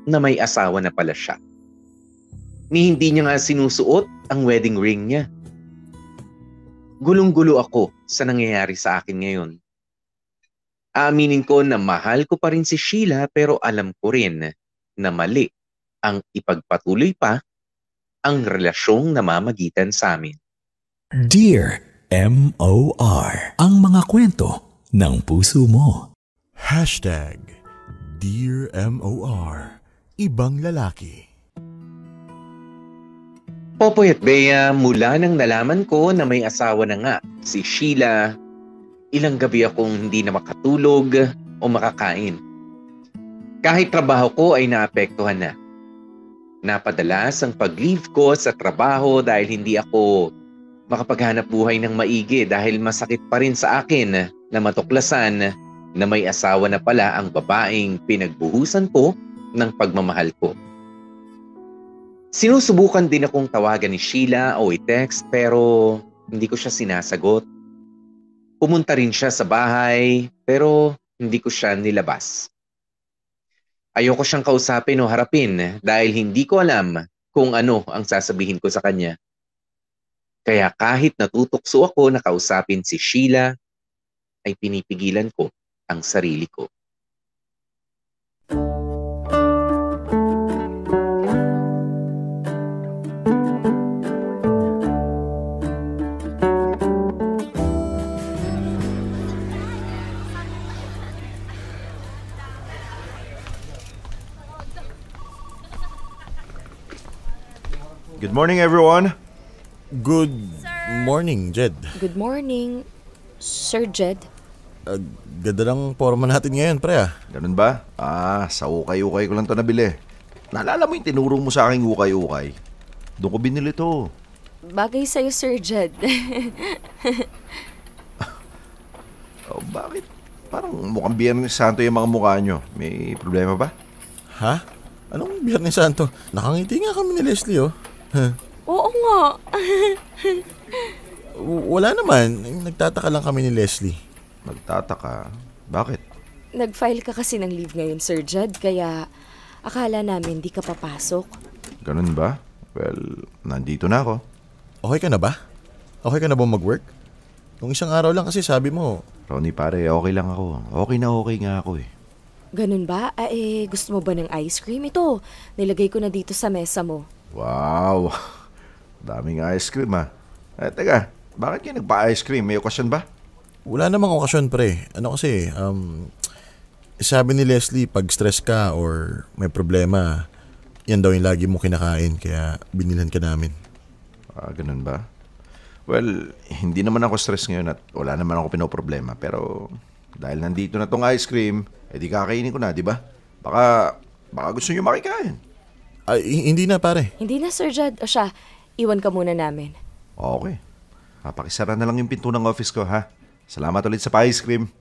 na may asawa na pala siya. Ni hindi niya nga sinusuot ang wedding ring niya. Gulong-gulo ako sa nangyayari sa akin ngayon. Aaminin ko na mahal ko pa rin si Sheila pero alam ko rin na mali ang ipagpatuloy pa ang relasyong namamagitan sa amin. Dear M.O.R. Ang mga kwento ng puso mo. Dear M.O.R. Ibang lalaki. Popoy at Bea, mula nang nalaman ko na may asawa na nga si Sheila, ilang gabi akong hindi na makatulog o makakain. Kahit trabaho ko ay naapektuhan na. Napadalas ang pag-leave ko sa trabaho dahil hindi ako makapaghanap buhay ng maigi dahil masakit pa rin sa akin na matuklasan na may asawa na pala ang babaeng pinagbuhusan ko ng pagmamahal ko. Sinusubukan din akong tawagan ni Sheila o i-text pero hindi ko siya sinasagot. Pumunta rin siya sa bahay pero hindi ko siya nilabas. Ayoko siyang kausapin o harapin dahil hindi ko alam kung ano ang sasabihin ko sa kanya. Kaya kahit natutokso ako na kausapin si Sheila, ay pinipigilan ko ang sarili ko. Good morning, everyone. Good morning, Jed. Good morning, Sir Jed. Ganda ng forma natin ngayon, pre ah. Ganun ba? Sa ukay-ukay ko lang to nabili. Naalala mo yung tinuro mo sa aking ukay-ukay? Doon ko binili to. Bagay sa'yo, Sir Jed. Bakit? Parang mukhang Biyernes Santo yung mga mukha nyo. May problema ba? Ha? Anong Biyernes Santo? Nakangiti nga kami ni Leslie, oh. Oo nga. Wala naman. Nagtataka lang kami ni Leslie. Nagtataka? Bakit? Nag-file ka kasi ng leave ngayon, Sir Jed, kaya akala namin di ka papasok. Ganun ba? Well, nandito na ako. Okay ka na ba? Okay ka na ba mag-work? Nung isang araw lang kasi sabi mo. Ronnie pare, okay lang ako. Okay na okay nga ako eh. Ganun ba? Gusto mo ba ng ice cream? Ito, nilagay ko na dito sa mesa mo. Wow! Daming ice cream ah. Teka, Bakit kayo nagpa-ice cream? May okasyon ba? Wala namang okasyon, pre. Ano kasi, sabi ni Leslie, pag stress ka or may problema, yan daw yung lagi mo kinakain, kaya binilhan ka namin. Ganun ba? Well, hindi naman ako stress ngayon at wala naman ako pinoproblema. Pero dahil nandito na tong ice cream, edi kakainin ko na, di ba? Baka gusto nyo makikain. Ay, hindi na, pare. Hindi na, Sir Jed. O siya, iwan ka muna namin. Okay. Papakisara na lang yung pinto ng office ko, ha? Salamat ulit sa pa-ice cream.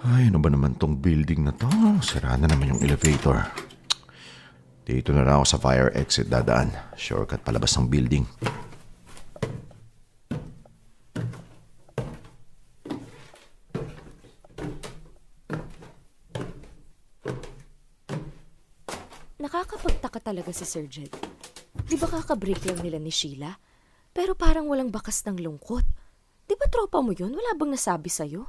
Ay, ano ba naman tong building na to? Sira na naman yung elevator. Dito na lang ako sa fire exit dadaan. Shortcut palabas ng building. Nakakapagtaka talaga si Sir Jed. Di ba kakabreak lang nila ni Sheila? Pero parang walang bakas ng lungkot. Di ba tropa mo yun? Wala bang nasabi sa'yo?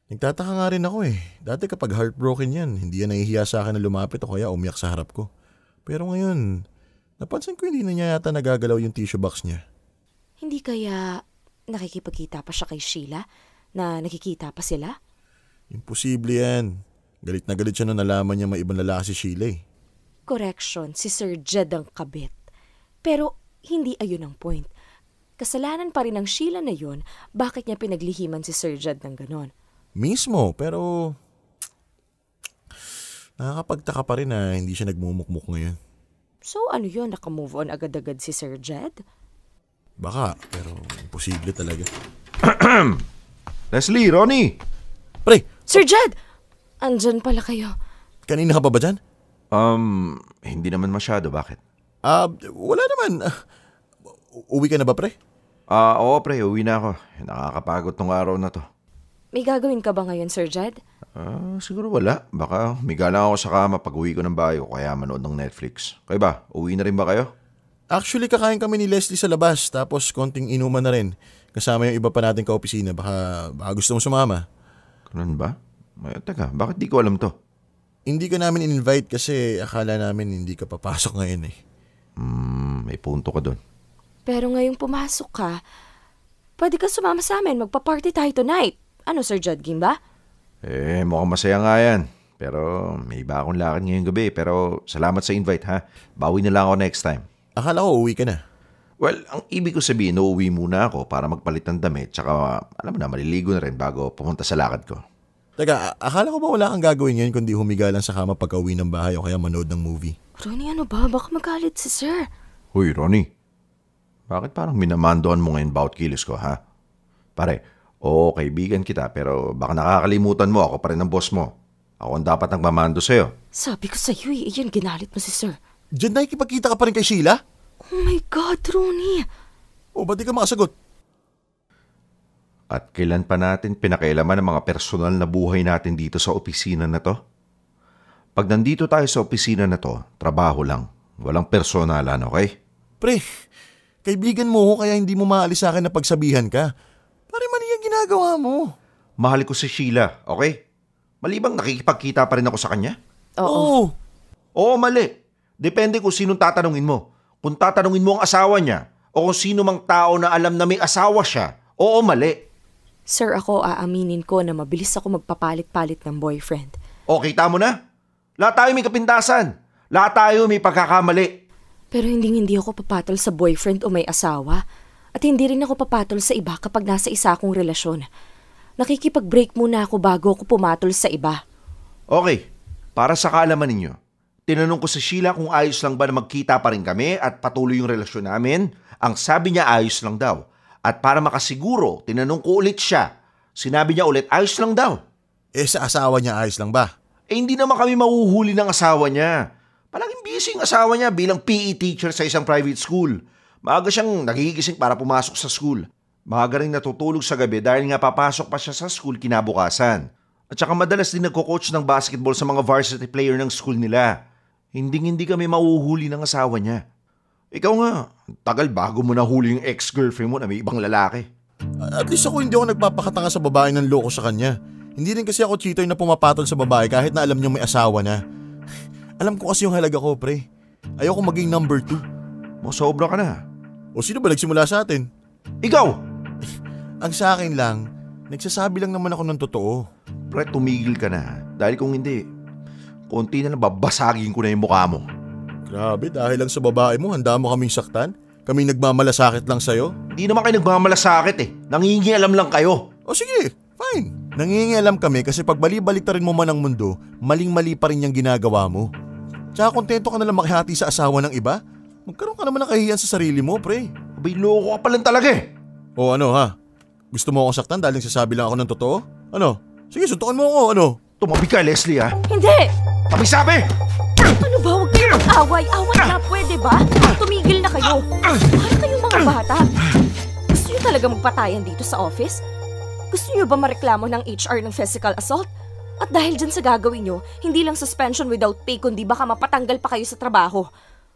Nagtataka nga rin ako eh. Dati kapag heartbroken yan, hindi yan nahihiya sa akin na lumapit o kaya umiyak sa harap ko. Pero ngayon, napansin ko hindi na niya yata nagagalaw yung tissue box niya. Hindi kaya nakikipagkita pa siya kay Sheila? Na nakikita pa sila? Imposible yan. Galit na galit siya nung nalaman niya may ibang lalaki si Sheila eh. Correction, si Sir Jed ang kabit. Pero hindi ayun ang point. Kasalanan pa rin ng Sheila na yun, bakit niya pinaglihiman si Sir Jed ng ganon? Mismo, pero nakakapagtaka pa rin na hindi siya nagmumukmuk ngayon. So ano yun, nakamove on agad-agad si Sir Jed? Baka, pero imposible talaga. Leslie, Ronnie! Pre! Sir Jed! Andyan pala kayo. Kanina ka pa ba dyan? Hindi naman masyado. Bakit? Wala naman. Uwi ka na ba, pre? Oo, pre. Uwi na ako. Nakakapagod tong araw na to. May gagawin ka ba ngayon, Sir Jed? Siguro wala. Baka humiga lang ako sa kama pag uwi ko ng bahay ko kaya manood ng Netflix. Kayo ba? Uwi na rin ba kayo? Actually, kakain kami ni Leslie sa labas tapos konting inuman na rin. Kasama yung iba pa natin ka-opisina. Baka gusto mo sumama. Ganun ba? Teka, bakit di ko alam to? Hindi ka namin in-invite kasi akala namin hindi ka papasok ngayon eh. May punto ka doon. Pero ngayong pumasok ka, pwede ka sumama sa amin. Magpa-party tayo tonight. Ano, Sir Jed, game ba? Mukhang masaya nga yan. Pero may iba akong lakad ngayong gabi. Pero salamat sa invite, ha? Bawi na lang ako next time. Akala ko uwi ka na. Well, ang ibig ko sabihin, uuwi muna ako para magpalit ng damit. Tsaka, alam mo na, maliligo na rin bago pumunta sa lakad ko. Teka, akala ko ba wala kang gagawin ngayon kundi humiga lang sa kama pagka-uwi ng bahay o kaya manood ng movie? Ronnie, ano ba? Baka magalit si Sir. Huy, Ronnie. Bakit parang minamandoan mo ngayon bawat kilos ko, ha? Pare, kaibigan kita pero baka nakakalimutan mo ako pa rin ang boss mo. Ako ang dapat nagmamando sa'yo. Sabi ko sa'yo eh, iyan ginalit mo si Sir. Diyan nakikipagkita ka pa rin kay Sheila? Oh my God, Ronnie. O ba't di ka makasagot? At kailan pa natin pinakailaman ang mga personal na buhay natin dito sa opisina na to? Pag nandito tayo sa opisina na to, trabaho lang. Walang personalan, okay? Pre, kaibigan mo ko kaya hindi mo maalis sa akin na pagsabihan ka. Pare mali ang ginagawa mo. Mahal ko si Sheila, okay? Mali bang nakikipagkita pa rin ako sa kanya? Oo. Oo, mali. Depende kung sinong tatanungin mo. Kung tatanungin mo ang asawa niya o kung sino mang tao na alam na may asawa siya, oo, mali. Sir, ako aaminin ko na mabilis ako magpapalit-palit ng boyfriend. O, kita mo na? Lahat tayo may kapintasan. Lahat tayo may pagkakamali. Pero hindi ako papatol sa boyfriend o may asawa. At hindi rin ako papatol sa iba kapag nasa isa akong relasyon. Nakikipag-break muna ako bago ako pumatol sa iba. Okay, para sa kaalaman ninyo, tinanong ko si Sheila kung ayos lang ba na magkita pa rin kami at patuloy yung relasyon namin. Ang sabi niya ayos lang daw. At para makasiguro, tinanong ko ulit siya. Sinabi niya ulit, ayos lang daw. Sa asawa niya ayos lang ba? Hindi naman kami mahuhuli ng asawa niya. Palaging busy ang asawa niya bilang PE teacher sa isang private school. Maaga siyang nagigising para pumasok sa school. Maaga rin natutulog sa gabi dahil nga papasok pa siya sa school kinabukasan. At saka madalas din nagko-coach ng basketball sa mga varsity player ng school nila. Hindi kami mahuhuli ng asawa niya. Ikaw nga, tagal bago mo nahuli yung ex-girlfriend mo na may ibang lalaki. At least ako hindi ako nagpapakatanga sa babae ng loko sa kanya. Hindi rin kasi ako cheater na pumapatol sa babae kahit na alam niyang may asawa na. Alam ko kasi yung halaga ko, pre. Ayoko maging number 2. Sobra ka na. O sino ba nagsimula sa atin? Ikaw! Ang sa akin lang, nagsasabi lang naman ako ng totoo. Pre, tumigil ka na. Dahil kung hindi, konti na babasagin ko na yung mukha mo. Grabe, dahil lang sa babae mo, handa mo kaming saktan? Kaming nagmamalasakit lang sa'yo? Hindi naman kayo nagmamalasakit eh. Nangingialam lang kayo. O sige, fine. Nangingialam kami kasi pag bali-balitarin mo man ang mundo, maling-mali pa rin yung ginagawa mo. Tsaka kontento ka nalang makihati sa asawa ng iba? Magkaroon ka naman ng kahihiyan sa sarili mo, pre. Abay, loko ka pa lang talaga eh. O ano ha? Gusto mo akong saktan dahil nagsasabi lang ako ng totoo? Ano? Sige, suntukan mo ako, ano? Tumabi ka, Leslie ha. Hindi! Sabi! Ano ba? Huwag kayo mag-away. Away na, pwede ba? Tumigil na kayo. Para kayong mga bata. Gusto niyo talaga magpatayan dito sa office? Gusto niyo ba mareklamo ng HR ng physical assault? At dahil dyan sa gagawin niyo, hindi lang suspension without pay kundi baka mapatanggal pa kayo sa trabaho.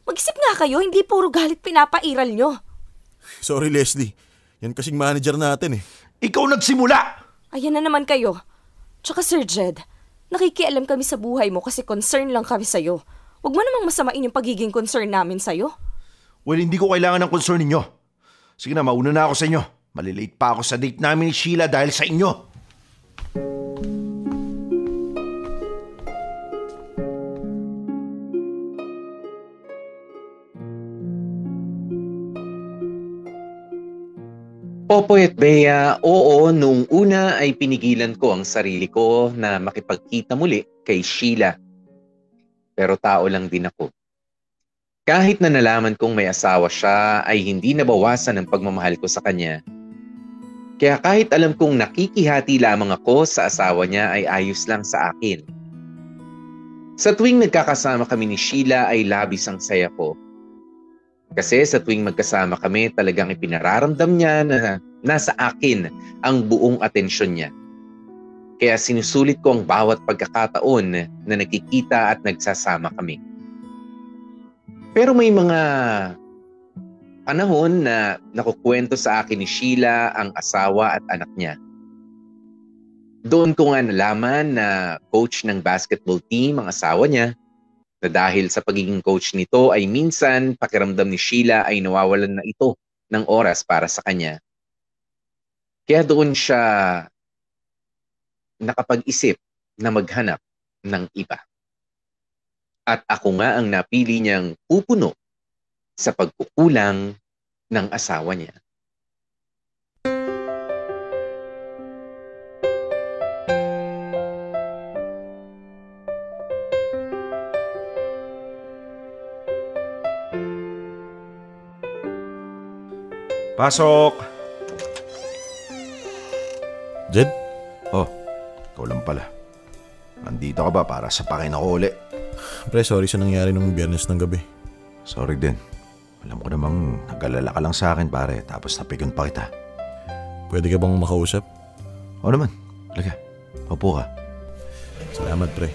Mag-isip nga kayo, hindi puro galit pinapairal niyo. Sorry, Leslie. Yan kasing manager natin eh. Ikaw nagsimula! Ayan na naman kayo. Tsaka Sir Jed, nakikialam kami sa buhay mo kasi concern lang kami sa'yo. Huwag mo namang masamain yung pagiging concern namin sa'yo. Well, hindi ko kailangan ng concern ninyo. Sige na, mauna na ako sa inyo. Malilate pa ako sa date namin ni Sheila dahil sa inyo. Popoy at Bea, oo, nung una ay pinigilan ko ang sarili ko na makipagkita muli kay Sheila. Pero tao lang din ako. Kahit na nalaman kong may asawa siya ay hindi nabawasan ang pagmamahal ko sa kanya. Kaya kahit alam kong nakikihati lamang ako sa asawa niya ay ayos lang sa akin. Sa tuwing nagkakasama kami ni Sheila ay labis ang saya ko. Kasi sa tuwing magkasama kami talagang ipinararamdam niya na nasa akin ang buong atensyon niya. Kaya sinusulit ko ang bawat pagkakataon na nakikita at nagsasama kami. Pero may mga panahon na nakukwento sa akin ni Sheila ang asawa at anak niya. Doon ko nga nalaman na coach ng basketball team ang asawa niya. Na dahil sa pagiging coach nito ay minsan pakiramdam ni Sheila ay nawawalan na ito ng oras para sa kanya. Kaya doon siya nakapag-isip na maghanap ng iba. At ako nga ang napili niyang pupuno sa pagkukulang ng asawa niya. Pasok! Jed? Oh, ikaw lang pala. Nandito ka ba para sapakin ako uli? Pre, sorry sa nangyari nung Biyernes ng gabi. Sorry din. Alam ko namang nag-alala ka lang sa akin pare, tapos napikon pa kita. Pwede ka bang makausap? Oo naman. Halika, upo ka. Salamat, pre.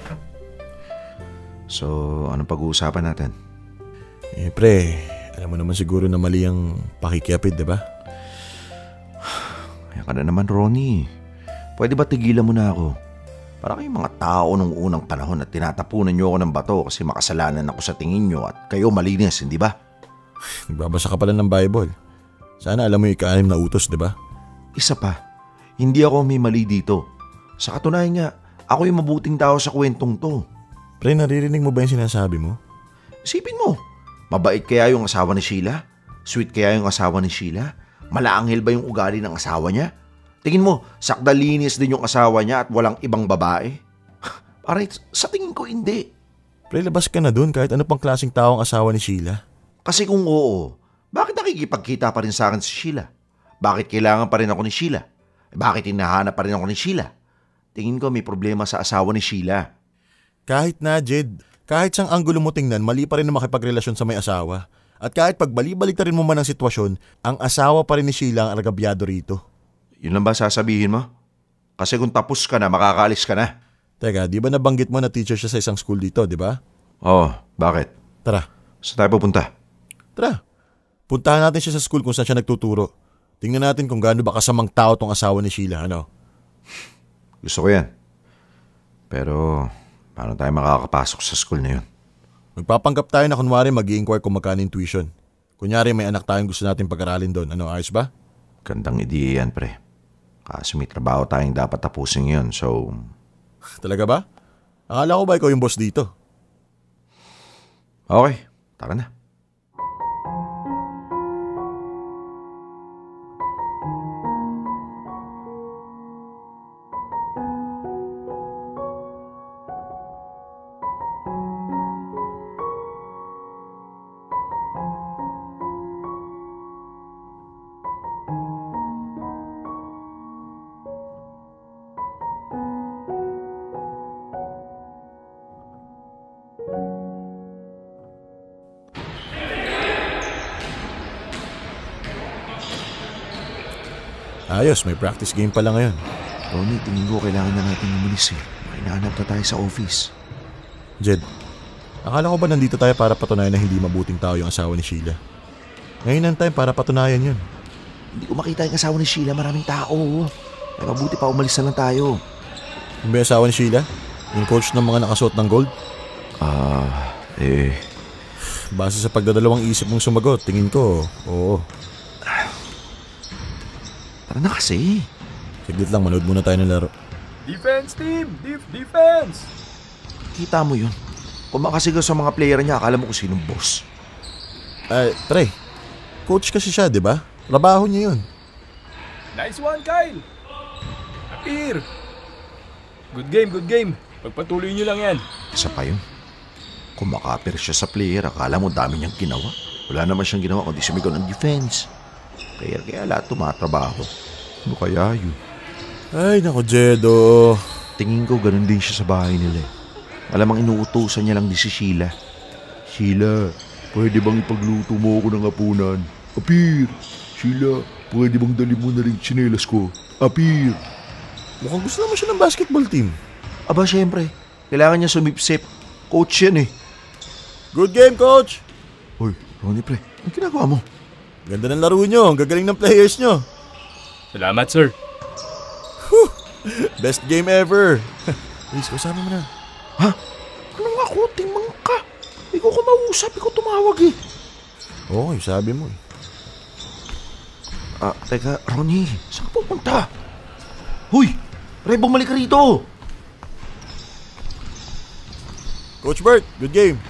So, anong pag-uusapan natin? Pre, alam mo naman siguro na mali ang pakikiapid, di ba? Kaya ka na naman, Ronnie. Pwede ba tigilan mo na ako? Para kayong mga tao nung unang panahon at tinatapunan niyo ako ng bato kasi makasalanan ako sa tingin niyo at kayo malinis, hindi ba? Nagbabasa ka pala ng Bible. Sana alam mo yung ika-6 na utos, di ba? Isa pa, hindi ako may mali dito. Sa katunayan nga, ako yung mabuting tao sa kwentong to. Pre, naririnig mo ba yung sinasabi mo? Isipin mo, mabait kaya yung asawa ni Sheila? Sweet kaya yung asawa ni Sheila? Malaanghel ba yung ugali ng asawa niya? Tingin mo, sakdalinis din yung asawa niya at walang ibang babae? Pare, sa tingin ko hindi. Pre, labas ka na dun kahit ano pang klaseng tao ang asawa ni Sheila. Kasi kung oo, bakit nakikipagkita pa rin sa akin si Sheila? Bakit kailangan pa rin ako ni Sheila? Bakit hinahanap pa rin ako ni Sheila? Tingin ko may problema sa asawa ni Sheila. Kahit na, Jed. Kahit sang anggulo mo tingnan, mali pa rin na makipagrelasyon sa may asawa. At kahit pagbali-baliktarin mo man ang sitwasyon, ang asawa pa rin ni Sheila ang agabyado rito. Yun lang ba sasabihin mo? Kasi kung tapos ka na, makakaalis ka na. Teka, di ba nabanggit mo na teacher siya sa isang school dito, di ba? Oo, bakit? Tara. Saan tayo pupunta? Tara. Puntahan natin siya sa school kung saan siya nagtuturo. Tingnan natin kung gaano ba kasamang tao tong asawa ni Sheila, ano? Gusto ko yan. Pero, paano tayo makakapasok sa school na yun? Magpapanggap tayo na kunwari mag-i-inquire kung magkano yung tuition. Kunyari may anak tayong gusto natin pag-aralin doon. Ano, ayos ba? Gandang ideya yan, pre. Kaso may trabaho tayong dapat tapusin yun, so... Talaga ba? Akala ko ba ikaw yung boss dito? Okay, tara na. Ayos, may practice game pala ngayon. Ronnie, tingin ko kailangan na natin umalis eh. May hinahanap na tayo sa office. Jed, akala ko ba nandito tayo para patunayan na hindi mabuting tao yung asawa ni Sheila? Ngayon ang time para patunayan yun. Hindi ko makita yung asawa ni Sheila, maraming tao. Ay, mabuti pa umalis na lang tayo. Yung ba yung asawa ni Sheila? Yung coach ng mga nakasuot ng gold? Base sa pagdadalawang isip mong sumagot, tingin ko, oo. Tara na kasi. Saglit lang, manood muna tayo ng laro. Defense team! Defense! Kita mo yun. Kung makasigaw sa mga player niya, akala mo kung sinong boss. Pre, coach kasi siya, di ba? Trabaho niya yun. Nice one, Kyle! Appear! Good game. Pagpatuloy nyo lang yan. Isa pa yun. Kung makapir siya sa player, akala mo dami niyang ginawa. Wala naman siyang ginawa kundi sumigaw ng defense. Kaya lahat tumatrabaho. Ano kaya yun? Ay, naku, Jedo. Tingin ko ganun din siya sa bahay nila. Malamang inuutusan niya lang din si Sheila. Sheila, pwede bang ipagluto mo ako ng hapunan? Apir! Sheila, pwede bang dali mo na rin tsinelas ko? Apir! Mukhang gusto naman siya ng basketball team. Aba, syempre. Kailangan niya sumipsip. Coach yan eh. Good game, coach! Hoy, Ronnie pre, ang ginagawa mo? Ganda ng laro nyo. Ang gagaling ng players nyo. Salamat, sir. Best game ever. Please, kasama mo na. Ha? Anong ako? Tingmang ka. Ikaw ko mausap. Ikaw tumawag eh. Oo, sabi mo eh. Teka, Ronnie. Saan ka pupunta? Huy! Pre, bumalik ka rito. Coach Bert, good game.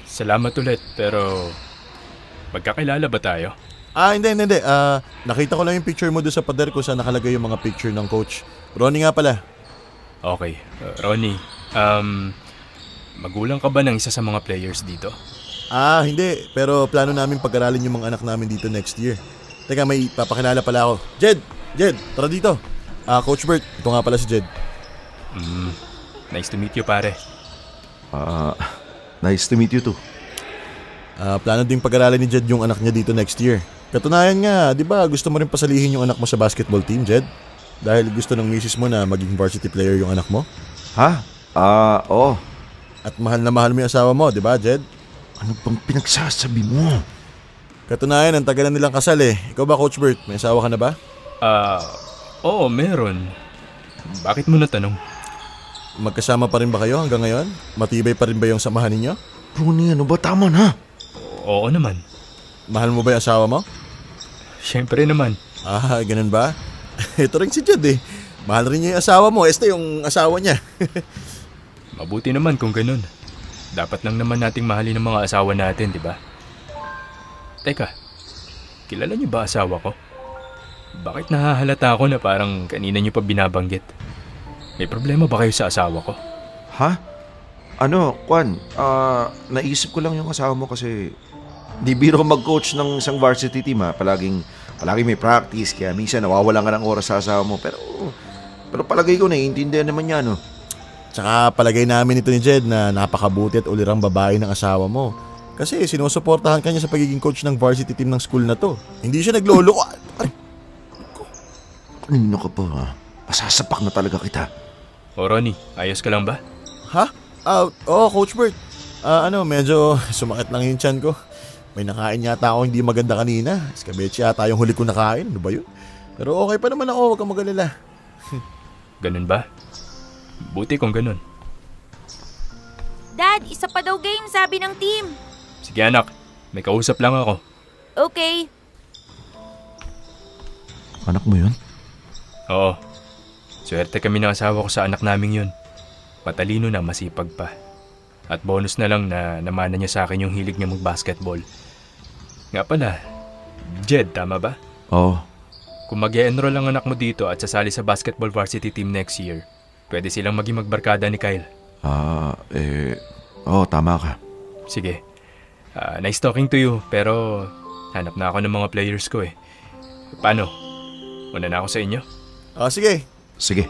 Salamat ulit, pero... Magkakilala ba tayo? Hindi. Nakita ko lang yung picture mo doon sa pader ko sa nakalagay yung mga picture ng coach. Ronnie nga pala. Okay, Ronnie. Magulang ka ba ng isa sa mga players dito? Hindi. Pero plano namin pag-aralin yung mga anak namin dito next year. Teka, may papakilala pala ako. Jed, tara dito. Coach Bert, ito nga pala si Jed. Nice to meet you, pare. Nice to meet you too. Plano ding pag-aralin ni Jed yung anak niya dito next year. Katunayan nga, di ba gusto mo rin pasalihin yung anak mo sa basketball team, Jed? Dahil gusto ng misis mo na maging varsity player yung anak mo? Ha? Oo. At mahal na mahal mo yung asawa mo, di ba, Jed? Ano bang pinagsasabi mo? Katunayan, ang tagal na nilang kasal eh. Ikaw ba, Coach Bert? May asawa ka na ba? Oo, meron. Bakit mo natanong? Magkasama pa rin ba kayo hanggang ngayon? Matibay pa rin ba yung samahan ninyo? Ronnie, ano ba? Tama na. Oo naman. Mahal mo ba yung asawa mo? Siyempre naman. Ganun ba? Ito rin si Jed eh. Mahal rin niya yung asawa mo. Este yung asawa niya. Mabuti naman kung ganun. Dapat lang naman nating mahalin ang mga asawa natin, di ba? Teka, kilala niyo ba asawa ko? Bakit nahahalata ako na parang kanina niyo pa binabanggit? May problema ba kayo sa asawa ko? Ha? Kwan, naisip ko lang yung asawa mo kasi di biro mag-coach ng isang varsity team ha. Palaging may practice kaya minsan nawawalan ka ng oras sa asawa mo. Pero palagay ko naiintindihan naman niya, no? Tsaka palagay namin ito ni Jed na napakabuti at ulirang babae ng asawa mo. Kasi sinusuportahan ka niya sa pagiging coach ng varsity team ng school na to. Hindi siya naglolo. Kanino ka pa ha? Pasasapak na talaga kita. O Ronnie, ayos ka lang ba? Ha? Oo, Coach Bert. Medyo sumakit lang yung tiyan ko. May nakain yata ako hindi maganda kanina. Escabeche yata yung huli ko nakain. Ano ba yun? Pero okay pa naman ako, huwag kang mag-alala. Ganun ba? Buti kung ganun. Dad, isa pa daw game, sabi ng team. Sige anak, may kausap lang ako. Okay. Anak mo yun? Oo. Swerte kami ng asawa ko sa anak naming yun. Matalino na, masipag pa. At bonus na lang na namana niya sa akin yung hilig niya mag-basketball. Nga pala, Jed, tama ba? Oo. Kung mag-e-enroll ang anak mo dito at sasali sa basketball varsity team next year, pwede silang maging magbarkada ni Kyle. Tama ka. Sige. Nice talking to you, pero hanap na ako ng mga players ko eh. Paano? Una na ako sa inyo? Sige. Sige.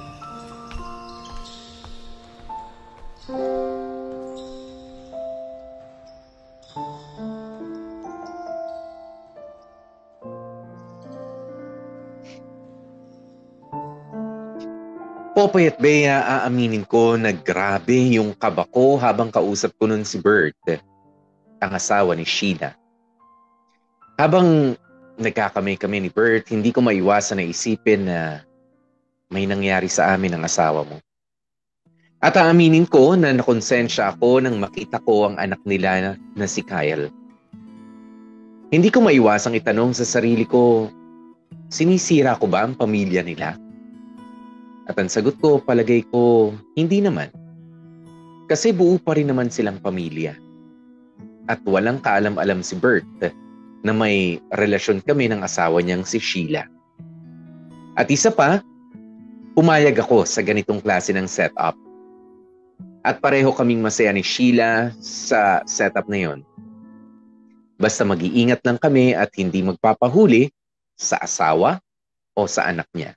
Popoy at Bea, aaminin ko na grabe yung kaba ko habang kausap ko nun si Bert, ang asawa ni Sheila. Habang nagkakamay kami ni Bert, hindi ko maiwasan na isipin na may nangyari sa amin ang asawa mo. At aaminin ko na nakonsensya ako nang makita ko ang anak nila na si Kyle. Hindi ko maiwasang itanong sa sarili ko, sinisira ko ba ang pamilya nila? At ang sagot ko, palagay ko, hindi naman. Kasi buo pa rin naman silang pamilya. At walang kaalam-alam si Bert na may relasyon kami ng asawa niyang si Sheila. At isa pa, pumayag ako sa ganitong klase ng setup. At pareho kaming masaya ni Sheila sa setup na yon. Basta mag-iingat lang kami at hindi magpapahuli sa asawa o sa anak niya.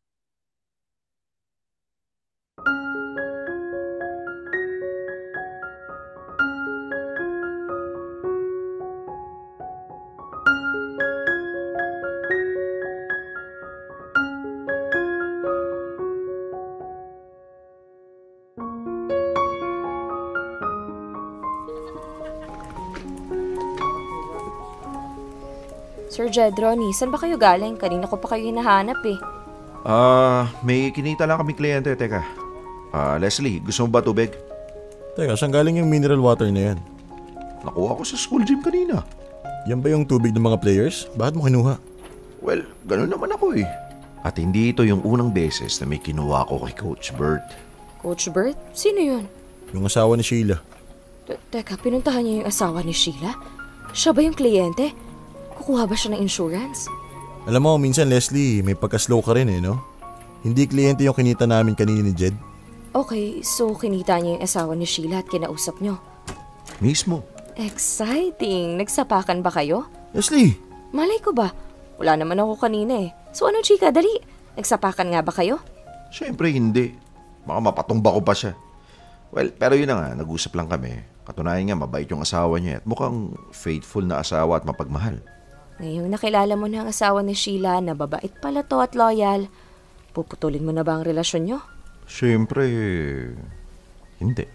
Sir Jed, Ronnie, saan ba kayo galing? Kanina ko pa kayo hinahanap eh. May kinita lang kami kliyente. Teka. Leslie, gusto mo ba tubig? Teka, saan galing yung mineral water na yan? Nakuha ko sa school gym kanina. Yan ba yung tubig ng mga players? Bakit mo kinuha? Well, ganun naman ako eh. At hindi ito yung unang beses na may kinuha ko kay Coach Bert. Coach Bert? Sino yun? Yung asawa ni Sheila. Teka, pinuntahan niya yung asawa ni Sheila? Siya ba yung kliyente? Kukuha ba siya ng insurance? Alam mo, minsan Leslie, may pagka-slow ka rin eh, no? Hindi kliyente yung kinita namin kanina ni Jed. Okay, so kinita niya yung asawa ni Sheila at kinausap niyo. Mismo. Exciting! Nagsapakan ba kayo? Leslie! Malay ko ba? Wala naman ako kanina eh. So ano, chika, dali? Nagsapakan nga ba kayo? Siyempre hindi. Baka mapatumba ko pa siya. Well, pero yun na nga, nag-usap lang kami. Katunayan nga, mabait yung asawa niya at mukhang faithful na asawa at mapagmahal. Ngayong nakilala mo na ang asawa ni Sheila na babait pala to at loyal, puputulin mo na ba ang relasyon nyo? Siyempre, hindi.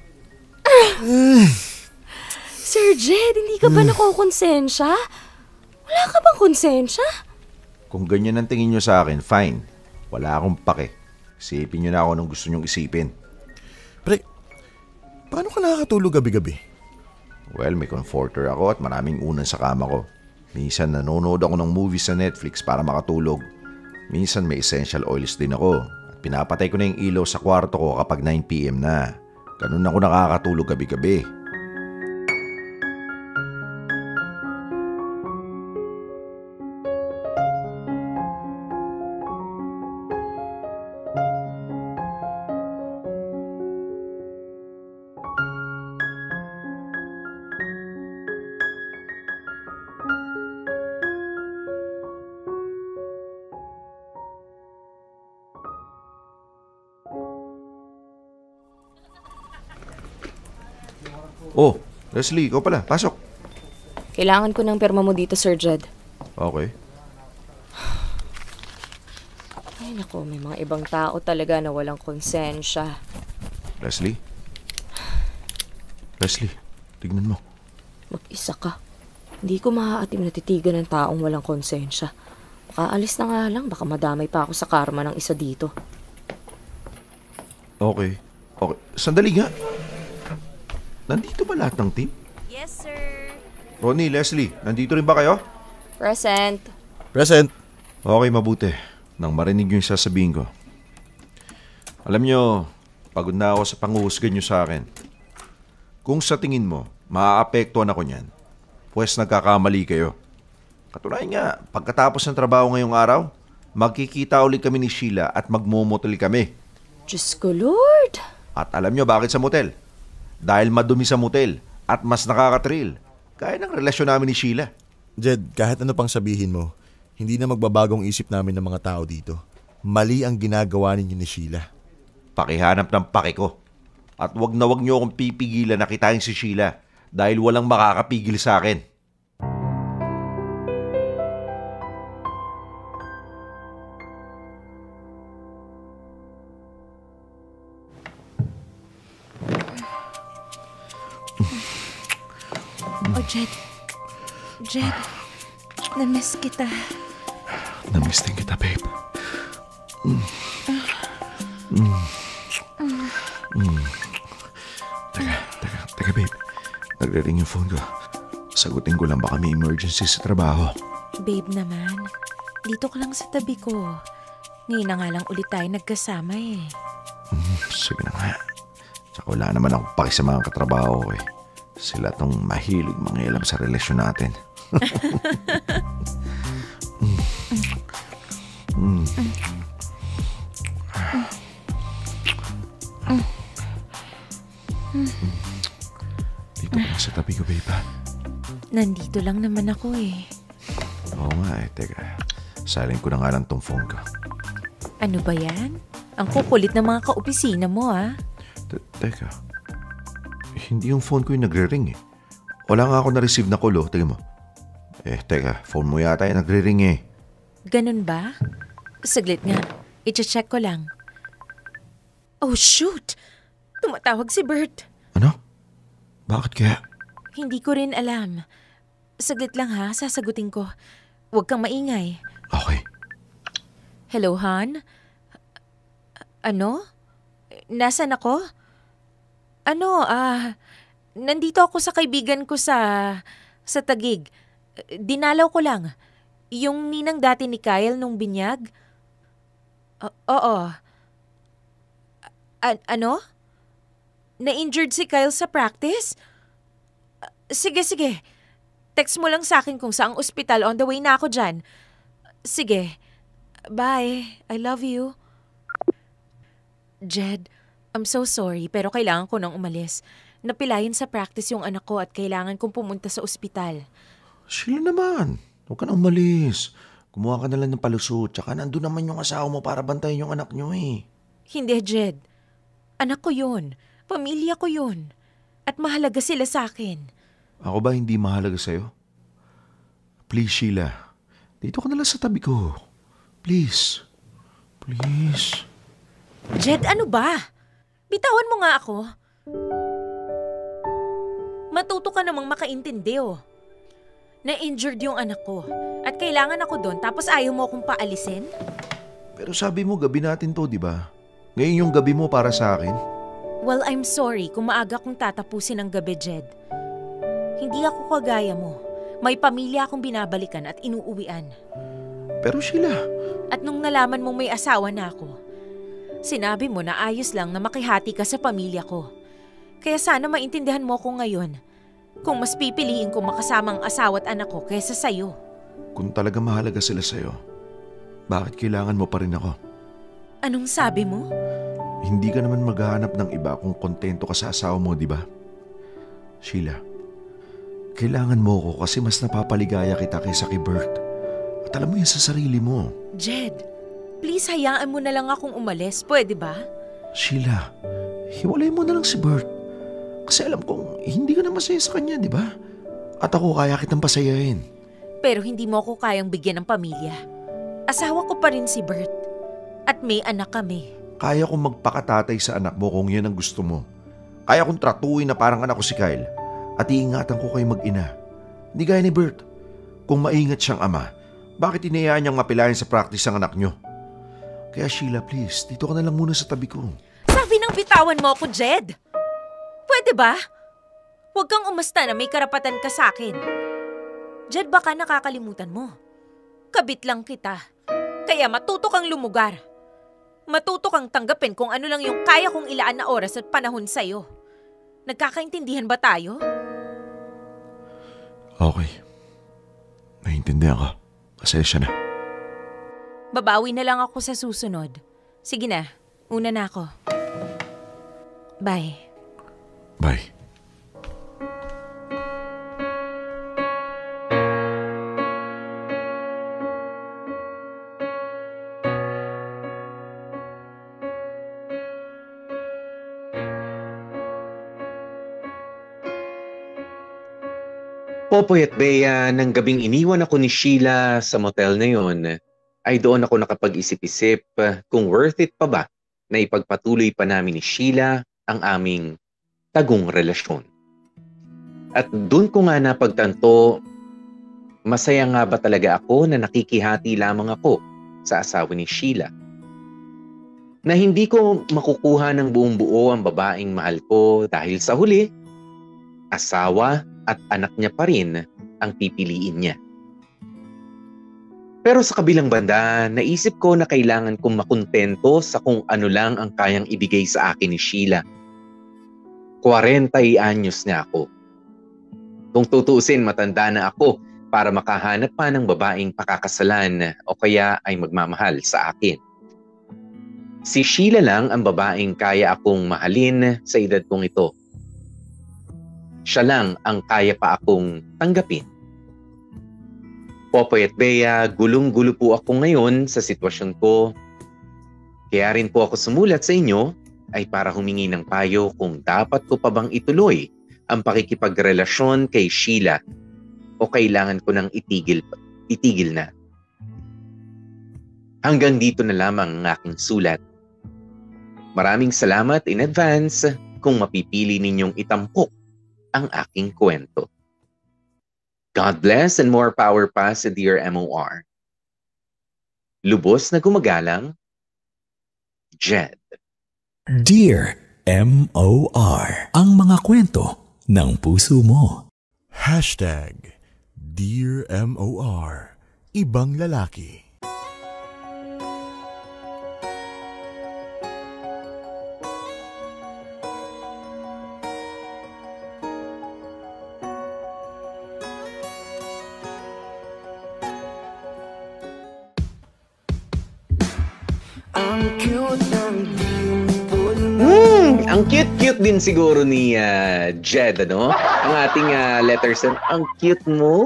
Sir Jed, hindi ka ba nakokonsensya? Wala ka bang konsensya? Kung ganyan ang tingin nyo sa akin, fine. Wala akong pake. Isipin nyo na ako nung gusto nyong isipin. Pre, paano ka nakakatulog gabi-gabi? Well, may comforter ako at maraming unan sa kama ko. Minsan nanonood ako ng movies sa Netflix para makatulog. Minsan may essential oils din ako. At pinapatay ko na yung ilaw sa kwarto ko kapag 9 PM na. Ganun ako nakakatulog gabi-gabi. Oh, Leslie, ikaw pala. Pasok. Kailangan ko ng perma mo dito, Sir Jed. Okay. Ay nako, may mga ibang tao talaga na walang konsensya. Leslie? Leslie, tignan mo. Mag-isa ka. Hindi ko maaatim na titigan ng taong walang konsensya. Makaalis na nga lang, baka madamay pa ako sa karma ng isa dito. Okay. Okay. Sandali nga. Nandito ba lahat ng team? Yes, sir. Ronnie, Leslie, nandito rin ba kayo? Present. Present. Okay, mabuti. Nang marinig yung sasabihin ko. Alam nyo, pagod na ako sa panguhusgan nyo sa akin. Kung sa tingin mo, maaapektuhan ako niyan, pues nagkakamali kayo. Katunayan nga, pagkatapos ng trabaho ngayong araw, magkikita ulit kami ni Sheila at magmumotel kami. Diyos ko, Lord. At alam nyo bakit sa motel? Dahil madumi sa motel at mas nakakatril. Kaya ng relasyon namin ni Sheila. Jed, kahit ano pang sabihin mo, hindi na magbabagong isip namin ng mga tao dito. Mali ang ginagawa ninyo ni Sheila. Pakihanap ng pake ko. At wag nyo akong pipigilan na kitain si Sheila dahil walang makakapigil sa akin. Oh, Jed. Jed, na-miss kita. Na-miss din kita, babe. Teka, babe. Nagre-ring yung phone ko. Sagutin ko lang baka may emergency sa trabaho. Babe naman, dito ka lang sa tabi ko. Ngayon na nga lang ulit tayo nagkasama eh. Sige na nga. Tsaka wala naman ako paki sa mga katrabaho ko eh. Sila tong mahilig mangialam sa relasyon natin. Dito ka lang sa tabi ko, babe. Nandito lang naman ako eh. Oo nga eh. Teka, silent ko na nga lang tong phone ko. Ano ba yan? Ang kukulit ng mga kaopisina mo ah. Teka, hindi yung phone ko yung nagre-ring eh. Wala nga ako na-receive na call oh. Tingnan mo. Teka, phone mo yata yung nagre-ring eh. Ganun ba? Saglit nga. I-check ko lang. Oh shoot! Tumatawag si Bert. Ano? Bakit kaya? Hindi ko rin alam. Saglit lang ha, sasagutin ko. Huwag kang maingay. Okay. Hello, Han? Ano? Nasaan ako? Nandito ako sa kaibigan ko sa Taguig. Dinalaw ko lang. Yung ninang dati ni Kyle nung binyag? Oo. Ano? Na-injured si Kyle sa practice? Sige. Text mo lang sa akin kung saang ospital. On the way na ako dyan. Sige. Bye. I love you. Jed, I'm so sorry pero kailangan ko nang umalis. Napilayan sa practice yung anak ko at kailangan kong pumunta sa ospital. Sheila naman. Huwag ka na umalis. Kumuha ka na lang ng palusot. Tsaka nandun naman yung asawa mo para bantayan yung anak nyo eh. Hindi, Jed. Anak ko yun. Pamilya ko yun. At mahalaga sila sa akin. Ako ba hindi mahalaga sa'yo? Please, Sheila. Dito ka na lang sa tabi ko. Please. Please. Jed, ano ba? Bitawan mo nga ako. Matuto ka namang makaintindi oh. Na-injured yung anak ko. At kailangan ako doon tapos ayaw mo akong paalisin? Pero sabi mo gabi natin to, di ba? Ngayon yung gabi mo para sa akin. Well, I'm sorry kung maaga kong tatapusin ang gabi, Jed. Hindi ako kagaya mo. May pamilya akong binabalikan at inuuwian. Pero Sheila... At nung nalaman mong may asawa na ako, sinabi mo na ayos lang na makihati ka sa pamilya ko. Kaya sana maintindihan mo ko ngayon kung mas pipiliin ko makasama ang asawa at anak ko kaysa sa'yo. Kung talaga mahalaga sila sa'yo, bakit kailangan mo pa rin ako? Anong sabi mo? Hindi ka naman maghahanap ng iba kung kontento ka sa asawa mo, di ba? Sheila, kailangan mo ko kasi mas napapaligaya kita kaysa kay Bert. At alam mo yan sa sarili mo. Jed, please hayaan mo na lang akong umalis. Pwede ba? Sheila, hiwalay mo na lang si Bert. Kasi alam kong hindi ka na masaya sa kanya, di ba? At ako kaya kitang pasayahin. Pero hindi mo ako kayang bigyan ng pamilya. Asawa ko pa rin si Bert. At may anak kami. Kaya kong magpakatatay sa anak mo kung yan ang gusto mo. Kaya kong tratuin na parang anak ko si Kyle. At iingatan ko kayo mag-ina. Hindi gaya ni Bert. Kung maingat siyang ama, bakit inayaan niyang mapilayan sa practice ang anak niyo? Kaya Sheila, please, dito ka na lang muna sa tabi ko. Sabi na nang bitawan mo ako, Jed. Pwede ba? Huwag kang umasta na may karapatan ka sa akin. Jed, baka nakakalimutan mo. Kabit lang kita. Kaya matuto kang lumugar. Matuto kang tanggapin kung ano lang yung kaya kong ilaan na oras at panahon sa'yo. Nagkakaintindihan ba tayo? Okay. Naiintindihan ka. Pasensya na. Babawi na lang ako sa susunod. Sige na, una na ako. Bye. Bye. Popoy at Bea, nang gabing iniwan ako ni Sheila sa motel na yon, ay doon ako nakapag-isip-isip kung worth it pa ba na ipagpatuloy pa namin ni Sheila ang aming tagong relasyon. At doon ko nga napagtanto, masaya nga ba talaga ako na nakikihati lamang ako sa asawa ni Sheila? Na hindi ko makukuha ng buong buo ang babaeng mahal ko dahil sa huli, asawa at anak niya pa rin ang pipiliin niya. Pero sa kabilang banda, naisip ko na kailangan kong makontento sa kung ano lang ang kayang ibigay sa akin ni Sheila. 40 anyos na ako. Kung tutuusin, matanda na ako para makahanap pa ng babaeng pakakasalan o kaya ay magmamahal sa akin. Si Sheila lang ang babaeng kaya akong mahalin sa edad kong ito. Siya lang ang kaya pa akong tanggapin. Popoy at Bea, gulong-gulo po ako ngayon sa sitwasyon ko. Kaya rin po ako sumulat sa inyo ay para humingi ng payo kung dapat ko pa bang ituloy ang pakikipagrelasyon kay Sheila o kailangan ko nang itigil na. Hanggang dito na lamang ang aking sulat. Maraming salamat in advance kung mapipili ninyong itampok ang aking kwento. God bless and more power pa sa Dear MOR. Lubos na gumagalang, Jed. Dear MOR. Ang mga kwento ng puso mo. Dear MOR. Ibang lalaki. Ang cute-cute din siguro ni Jed, ano? Ang ating letter send. Ang cute mo.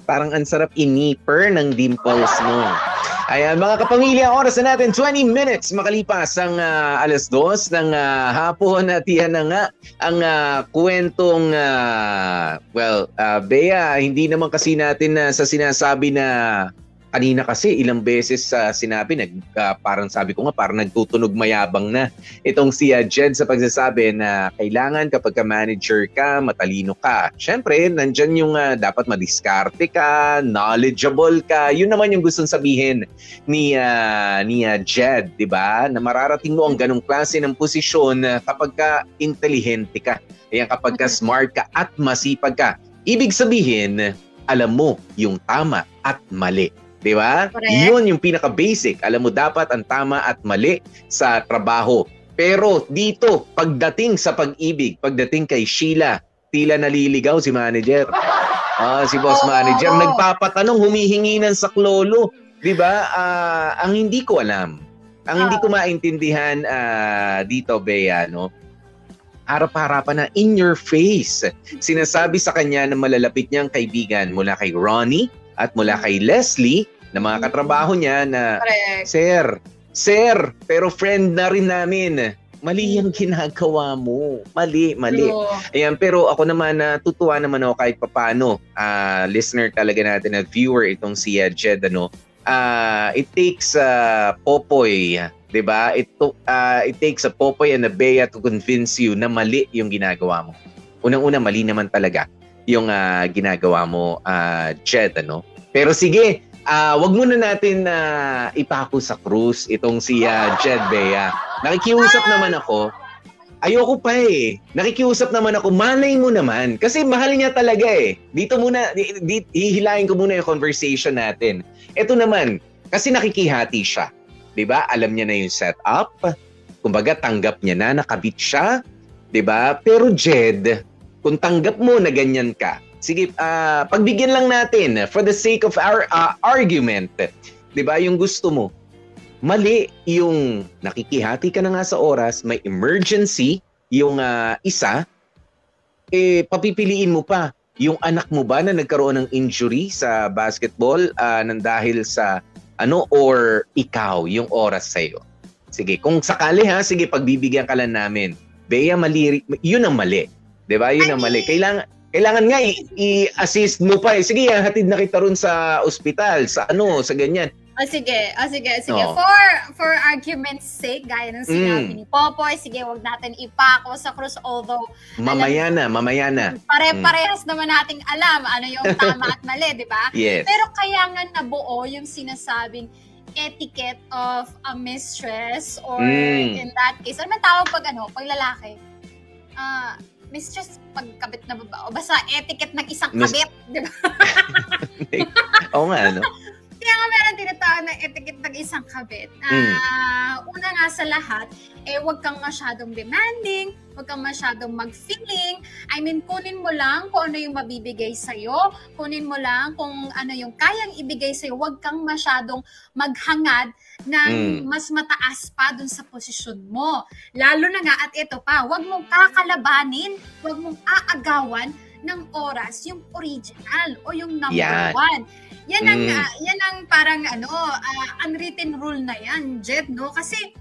Parang ang sarap iniper ng dimples mo. Ayan, mga kapamilya, oras na natin, 20 minutes makalipas ang 2:00 ng hapon at yan na nga ang kwentong, Bea, hindi naman kasi natin sa sinasabi na kanina kasi ilang beses sinabi, parang sabi ko nga, parang nagtutunog mayabang na itong si Jed sa pagsasabi na kailangan kapag ka manager ka, matalino ka. Siyempre, nandyan yung dapat madiskarte ka, knowledgeable ka. Yun naman yung gustong sabihin ni Jed, di ba? Na mararating mo ang ganong klase ng posisyon kapag ka intelihente ka. Ayan, kapag ka smart ka at masipag ka. Ibig sabihin, alam mo yung tama at mali. Di ba? Yun yung pinaka-basic. Alam mo dapat ang tama at mali sa trabaho. Pero dito, pagdating sa pag-ibig, pagdating kay Sheila, tila naliligaw si manager. Si boss manager, nagpapatanong, humihingi ng saklolo. Di ba? Ang hindi ko alam, ang hindi ko maintindihan dito, Bea, no? Harap-harapan na in your face. Sinasabi sa kanya ng malalapit niyang kaibigan mula kay Ronnie at mula kay Leslie na mga katrabaho niya na, Sir, pero friend na rin namin. Mali yung ginagawa mo. Mali. Ayan, pero ako naman, tutuwa naman ako kahit papano. Listener talaga natin, viewer itong si Jed, ano. It takes Popoy, diba? It takes a Popoy and a Bea to convince you na mali yung ginagawa mo. Unang-una, mali naman talaga yung ginagawa mo, Jed, ano? Pero sige, wag muna natin ipako sa krus itong si Jed, Bea. Nakikiusap naman ako ayoko pa eh. Nakikiusap naman ako, malay mo naman. Kasi mahal niya talaga eh. Dito muna, hihilahin ko muna yung conversation natin. Ito naman, kasi nakikihati siya. 'Di ba? Alam niya na yung setup. Kumbaga, tanggap niya na, nakabit siya. 'Di ba? Pero Jed, kung tanggap mo na ganyan ka, sige, pagbigyan lang natin for the sake of our argument. 'Di ba? Yung gusto mo. Mali yung nakikihati ka na nga sa oras, may emergency, yung isa, papipiliin mo pa. Yung anak mo ba na nagkaroon ng injury sa basketball nang dahil sa or ikaw, yung oras sa'yo. Sige, kung sakali sige, pagbibigyan ka lang namin. Bea, mali, yun ang mali. Diba? Yun ang mali. Kailangan nga i-assist mo pa. Sige, hatid na kita ron sa ospital, sa ganyan. Sige. Oh. For argument's sake, gaya ng sinabi ni Popoy, sige, wag natin ipako sa krus, although mamaya na. Pare-parehas naman nating alam ano yung tama at mali, di ba? Yes. Pero kaya nga nabuo yung sinasabing etiquette of a mistress or in that case, ano man tawag pag lalaki? Mistress, pagkabit na baba. O basta etiquette ng isang kabit, di ba? Oo nga, no? Kaya nga meron tinatawag na etiquette ng isang kabit. Una nga sa lahat, huwag kang masyadong demanding, huwag kang masyadong mag-feeling. I mean, kunin mo lang kung ano yung mabibigay sa'yo, kunin mo lang kung ano yung kayang ibigay sa'yo, huwag kang masyadong maghangad ng mas mataas pa dun sa posisyon mo. Lalo na nga, at ito pa, huwag mong kakalabanin, huwag mong aagawan ng oras yung original o yung number one. Yan ang parang unwritten rule na yan, Jed, no? Kasi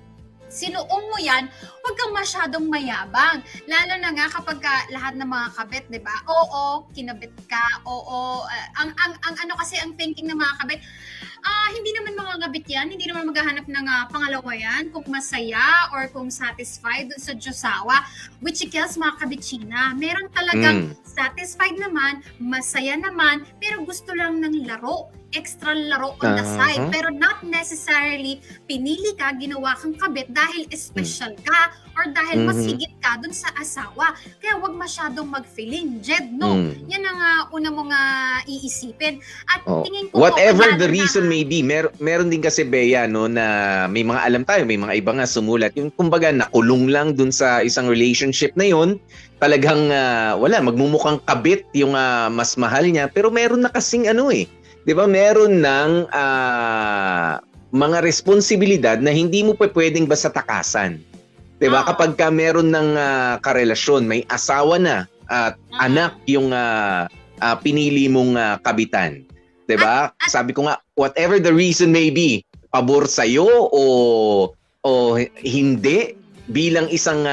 sinuong mo yan, huwag kang masyadong mayabang. Lalo na nga kapag lahat ng mga kabit, di ba? Oo, kinabit ka. Oo, ang thinking ng mga kabit, hindi naman makakabit yan, hindi naman maghahanap ng pangalawa yan kung masaya or kung satisfied sa Diyosawa. Which is mga kabitsina. Meron talagang satisfied naman, masaya naman, pero gusto lang ng laro. Extra laro on the side, pero not necessarily pinili ka, ginawa kang kabit dahil special ka or dahil mas higit ka dun sa asawa. Kaya wag masyadong mag-feeling, Jed, no? Yan ang una mong iisipin. At tingin ko whatever the reason may be, meron din kasi, Bea, no, na may mga alam tayo, may mga iba nga sumulat. Yung kumbaga nakulong lang dun sa isang relationship na yun, talagang magmumukhang kabit yung mas mahal niya, pero meron na kasing di ba, meron ng mga responsibilidad na hindi mo pwedeng basta takasan. Di ba? Kapag ka meron ng karelasyon, may asawa na at anak yung pinili mong kabitan. Di ba? Sabi ko nga, whatever the reason may be, pabor sa'yo o hindi, bilang isang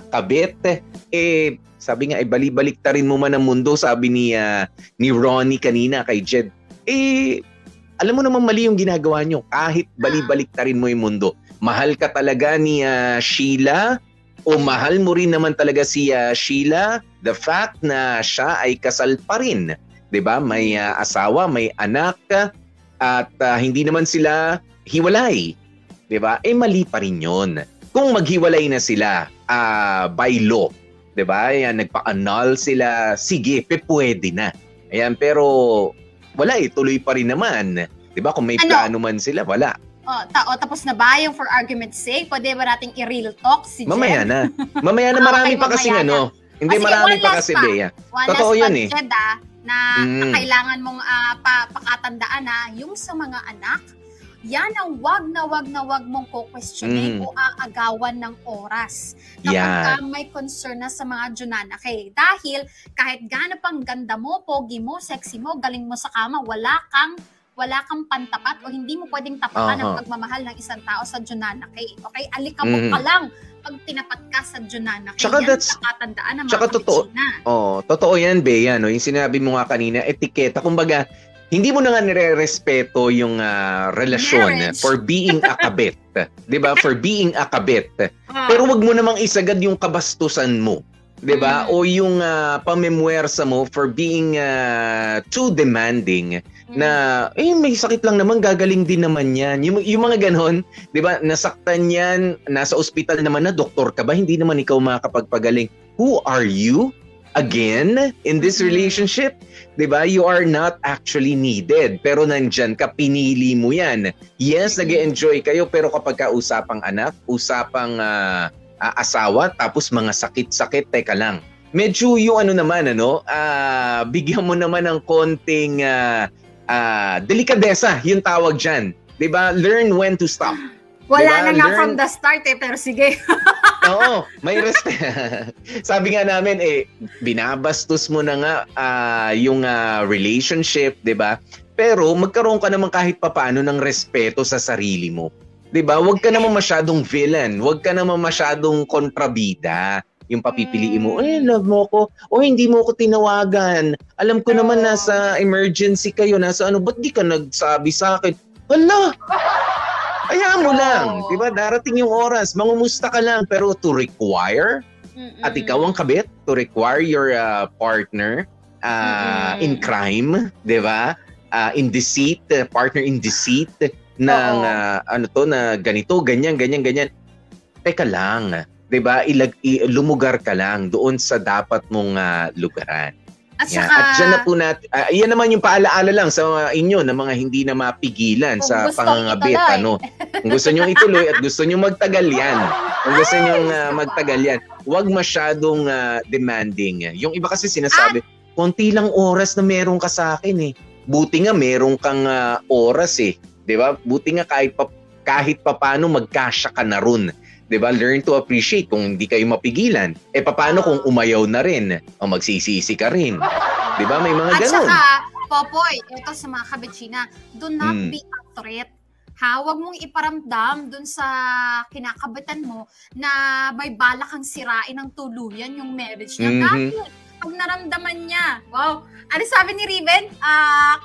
kabit, sabi nga, balibalik ta rin mo man ang mundo, sabi ni Ronnie kanina kay Jed. Alam mo naman mali yung ginagawa nyo. Kahit balibalik ta rin mo yung mundo. Mahal ka talaga ni Sheila o mahal mo rin naman talaga si Sheila, the fact na siya ay kasal pa rin. 'Di ba? May asawa, may anak at hindi naman sila hiwalay. 'Di ba? Mali pa rin 'yon. Kung maghiwalay na sila by law, 'di ba? Nagpa-annul sila, sige, pwede na. Ayan, pero wala tuloy pa rin naman. 'Di ba? Kung may plano man sila, wala. Tapos na ba yung for argument's sake? Pwede ba nating i-real talk si Jen? Mamaya na marami pa kasi Hindi, marami pa kasi, Bea. Totoo yun eh. Jed, na kailangan mong pakatandaan yung sa mga anak, yan ang wag na wag mong ko-questionin o aagawan ng oras. Kapag may concern na sa mga junanake. Dahil kahit gaano pang ganda mo, pogi mo, sexy mo, galing mo sa kama, wala kang pantapat o hindi mo pwedeng tapakan ang pagmamahal ng isang tao sa junanake. Okay? Alikabok ka lang pag tinapat ka sa junanake. Tsaka yan ang pakatandaan ng mga kabitsina. Totoo yan, Bea. No? Yung sinabi mo nga kanina, etiketa. Kumbaga, hindi mo na nga nire-respeto yung relasyon for being a kabit. 'Di ba? For being a kabit. Pero wag mo namang isagad yung kabastusan mo. 'Di ba? O yung pamemwersa mo for being too demanding na may sakit lang naman, gagaling din naman yan. Yung mga ganon, di ba, nasaktan yan, nasa ospital naman na, doktor ka ba? Hindi naman ikaw makakapagpagaling. Who are you? Again, in this relationship, di ba, you are not actually needed. Pero nandyan ka, pinili mo yan. Yes, nag-enjoy kayo, pero kapag ka usapang anak, usapang asawa, tapos mga sakit-sakit, teka lang. Medyo yung bigyan mo naman ng konting delikadesa, yung tawag dyan. Diba? Learn when to stop. Wala na nga from the start pero sige. Oo, may sabi nga namin, binabastos mo na nga yung relationship, diba? Pero magkaroon ka naman kahit papaano ng respeto sa sarili mo. Diba? Huwag ka naman masyadong villain. Huwag ka naman masyadong kontrabida. Yung papipiliin mo, love mo ko, hindi mo ko tinawagan. Alam ko naman nasa emergency kayo, nasa ba't di ka nagsabi sa akin? Wala! Hayaan mo lang, di ba? Darating yung oras, mangumusta ka lang, pero to require, at ikaw ang kabit, to require your partner in crime, di ba? In deceit, partner in deceit, ng na ganito, ganyan. Teka lang. Diba, lumugar ka lang doon sa dapat mong lugaran. At dyan na po natin, yan naman yung paalaala lang sa inyo na mga hindi na mapigilan sa pangangabit. Kung gusto nyo ituloy at gusto nyo magtagal yan, huwag masyadong demanding. Yung iba kasi sinasabi, konti lang oras na meron ka sa akin Buti nga meron kang oras Diba? Buti nga kahit paano magkasya ka na ron. Diba? Learn to appreciate kung hindi kayo mapigilan. Paano kung umayaw na rin? O magsisisi ka rin. Diba? May mga ganun. At saka, Popoy, ito sa mga kabitsina, do not be a threat. Huwag mong iparamdam dun sa kinakabitan mo na may balak kang sirain ng tuluyan yung marriage niya. Dahil pag naramdaman niya, wow, ano sabi ni Riven?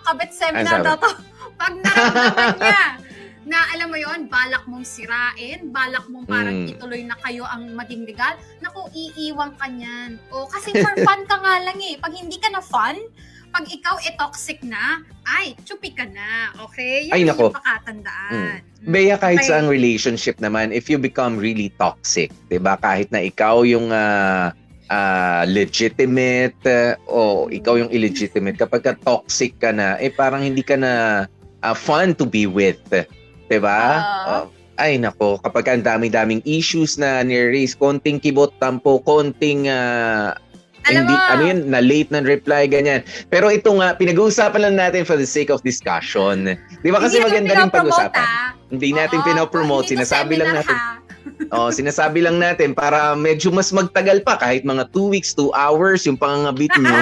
Kabit seminar daw to. Pag naramdaman niya, na alam mo yon, balak mong sirain, balak mong parang ituloy na kayo ang maging legal, naku, iiwan ka niyan. Kasi for fun ka nga lang Pag hindi ka na fun, pag ikaw toxic na, chupi ka na. Okay? Yun yung pakatandaan. Bea, kahit sa ang relationship naman, if you become really toxic, diba? Kahit na ikaw yung legitimate o ikaw yung illegitimate, kapag ka toxic ka na, parang hindi ka na fun to be with. Diba? Nako, kapag ang dami-daming issues na ni-raise, konting kibot tampo, konting na late ng reply, ganyan. Pero ito nga, pinag-uusapan lang natin for the sake of discussion. Di ba kasi maganda rin pag-usapan? Hindi natin pinopromote, sinasabi lang natin. Sinasabi lang natin para medyo mas magtagal pa, kahit mga 2 weeks, 2 hours, yung pangangabit nyo.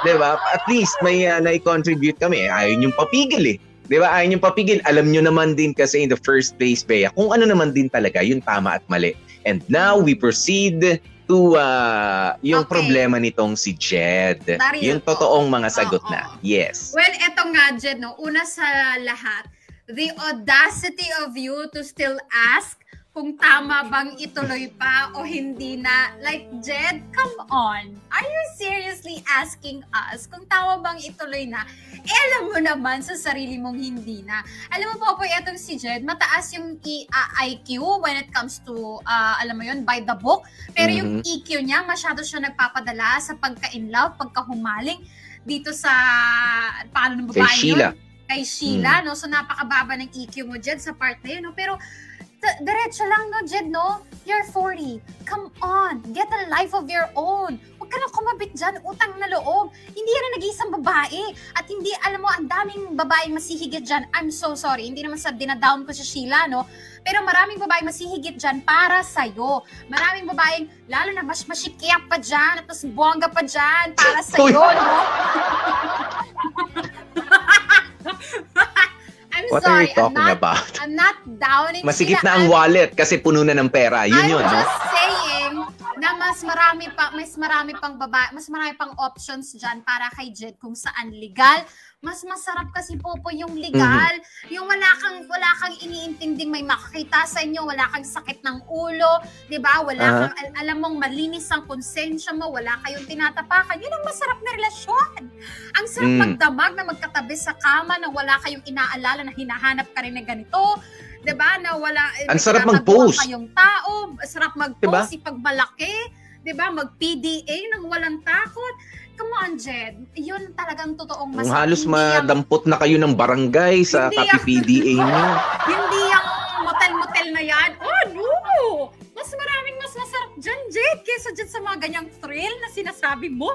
Diba? At least may na-contribute kami. Ayaw niyong papigil Diba? Ayaw niyong papigil. Alam niyo naman din kasi in the first place, Bea, kung ano naman din talaga yung tama at mali. And now we proceed to yung problema nitong si Jed. Yung totoong mga sagot na. Yes. Well, eto nga, Jed, una sa lahat, the audacity of you to still ask kung tama bang ituloy pa o hindi na. Like, Jed, come on. Are you seriously asking us kung tama bang ituloy na? Alam mo naman sa sarili mong hindi na. Alam mo po, etong si Jed, mataas yung IQ when it comes to, alam mo yun, by the book. Pero yung EQ niya, masyado siya nagpapadala sa pagka-in-love, pagkahumaling dito sa, paano ng babae yun? Kay Sheila, no? So, napakababa ng EQ mo, Jed, sa part na yun, no? Pero, diretso lang, no, Jed, no? You're 40. Come on. Get a life of your own. Huwag ka na kumabit dyan. Utang na loob. Hindi yan nag-iisang babae. At hindi, alam mo, ang daming babaeng masihigit dyan. I'm so sorry. Hindi naman sa dinadown ko si Sheila, no? Pero maraming babaeng masihigit dyan para sa'yo. Maraming babaeng, lalo na mas masikip pa dyan, at mas bongga pa dyan para sa'yo, no? What are you talking about? I'm not downing Masikip na ang wallet kasi puno na ng pera. Yun. I'm just saying na mas marami pang babae, mas marami pang options dyan para kay Jed kung saan legal, Mas masarap kasi Popoy yung legal. Yung wala kang iniintinding may makakita sa inyo, wala kang sakit ng ulo, 'di ba? Wala kang alam mong malinis ang konsensya mo, wala kayong tinatapakan. Yun ang masarap na relasyon. Ang sarap magdamag na magkatabi sa kama na wala kayong inaalala na hinahanap ka rin na ganito. 'Di ba? Na wala ang sarap mag-post kayong tao, sarap mag-post, diba? Ipagmalaki, 'di ba? Mag-PDA nang walang takot. Come on, Jed. Yun talagang totoong masarap. Halos madampot na kayo ng barangay sa copy PDA niyo. Hindi yung motel-motel na yan. Oh, no! Mas masarap dyan, Jed, kaysa dyan sa mga ganyang thrill na sinasabi mo.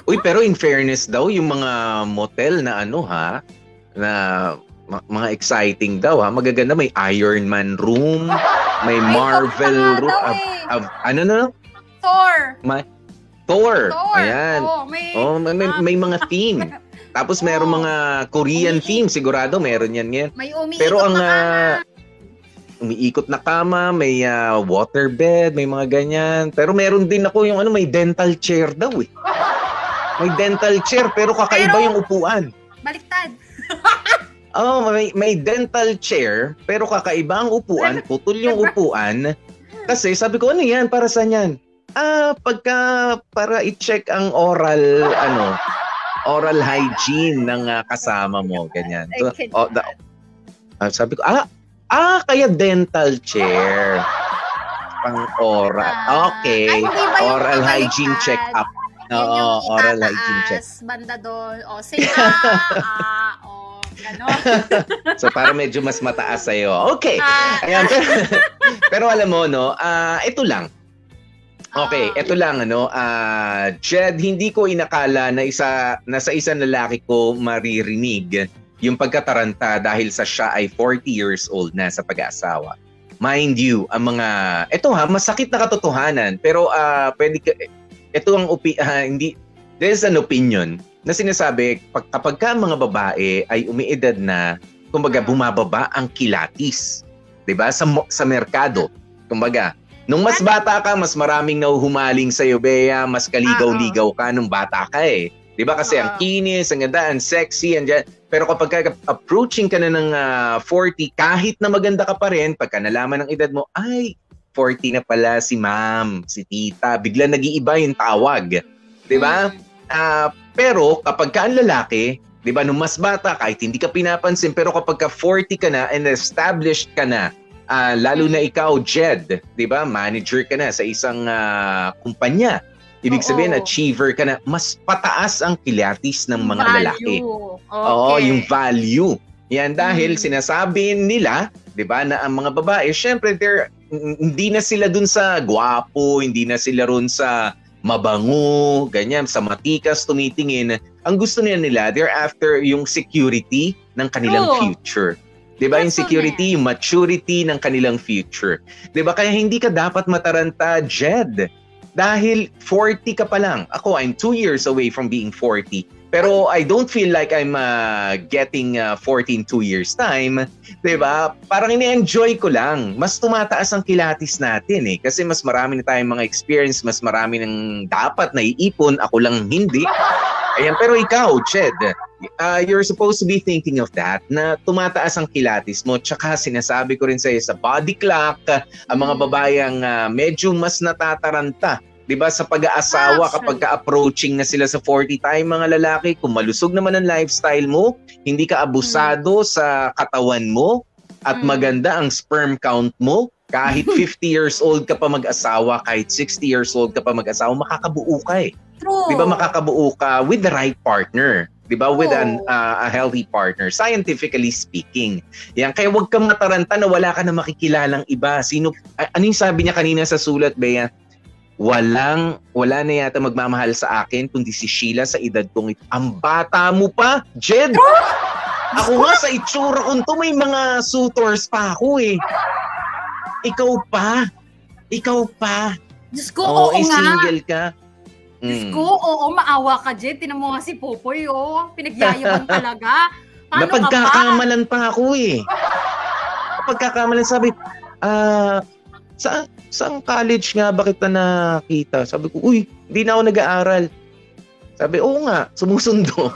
Uy, pero in fairness daw, yung mga motel na na mga exciting daw magaganda. May Iron Man room, may Marvel room. Thor. Ayan. May mga theme. Tapos meron mga Korean theme, sigurado meron yan. May umiikot pero ang na kama. Umiikot na kama, may waterbed, may mga ganyan. Pero meron din ako yung may dental chair daw eh. May dental chair pero kakaiba yung upuan. Baliktad. May dental chair pero kakaiba ang upuan, putol yung upuan. Kasi sabi ko, ano yan? Para saan yan? Para i-check ang oral hygiene ng kasama mo, ganyan. So, sabi ko, kaya dental chair. Pang oral. Okay. Oral hygiene check-up. Oo, oral hygiene check. Banda doon. Say gano'n. So, para medyo mas mataas sa'yo. Okay. Ayan. Pero alam mo, ito lang. Okay, ito lang Jed, hindi ko inakala na sa isang lalaki ko maririnig yung pagkataranta dahil sa siya ay 40 years old na sa pag-aasawa. Mind you, ang mga masakit na katotohanan, pero there's an opinion na sinasabi kapag ka mga babae ay umiidad na, kumbaga bumababa ang kilatis, 'di ba? Sa merkado. Kumbaga, nung mas bata ka, mas maraming nahuhumaling sa'yo, Bea, mas kaligaw-ligaw ka nung bata ka eh. Di ba? Kasi ang kinis, ang ganda, ang sexy, andyan. Pero kapag approaching ka na ng 40, kahit na maganda ka pa rin, pagka nalaman ng edad mo, ay, 40 na pala si ma'am, si tita, bigla nag-iiba yung tawag. Di ba? Pero kapag ka ang lalaki, di ba, nung mas bata, kahit hindi ka pinapansin, pero kapag ka 40 ka na and established ka na, lalo na ikaw, Jed, di ba? Manager ka na sa isang kumpanya. Ibig sabihin, achiever ka na. Mas pataas ang kilatis ng mga lalaki. Oo, yung value. Yan dahil sinasabi nila, di ba, na ang mga babae, syempre, hindi na sila dun sa gwapo, hindi na sila ron sa mabango, ganyan, sa matikas tumitingin. Ang gusto nila, they're after yung security ng kanilang future. Diba, yung security, yung maturity ng kanilang future. Diba, kaya hindi ka dapat mataranta, Jed. Dahil 40 ka pa lang. Ako, I'm 2 years away from being 40. Pero I don't feel like I'm getting 40 in 2 years time. Diba? Parang ini-enjoy ko lang. Mas tumataas ang kilatis natin eh. Kasi mas marami na tayong mga experience, mas marami nang dapat na iipon. Ako lang hindi. Ayan, pero ikaw, Jed, you're supposed to be thinking of that, na tumataas ang kilatis mo. Tsaka sinasabi ko rin sa'yo sa body clock, ang mga babayang medyo mas natataranta. Diba, sa pag-aasawa kapag ka-approaching na sila sa 40 time, mga lalaki, kung malusog naman ang lifestyle mo, hindi ka abusado sa katawan mo, at maganda ang sperm count mo, kahit 50 years old ka pa mag-asawa, kahit 60 years old ka pa mag-asawa, makakabuo ka eh. True. Diba, makakabuo ka with the right partner. Diba? With a healthy partner, scientifically speaking. Yan. Kaya huwag kang mataranta na wala ka na makikilalang iba. Ano yung sabi niya kanina sa sulat, Bea? Wala na yata magmamahal sa akin kundi si Sheila sa edad kong ito. Ang bata mo pa, Jed! Ako nga sa itsura kong to, may mga suitors pa ako eh. Ikaw pa. Diyos ko, oo nga. Single ka. Diyos ko, oo, maawa ka, Jed. Tinan mo nga si Popoy, pinagyayaman talaga. Paano napagkakamalan pa ako eh. Napagkakamalan, sabi, saan college nga ba kita nakita? Sabi ko, hindi na ako nag-aaral. Sabi, oo nga, sumusundo.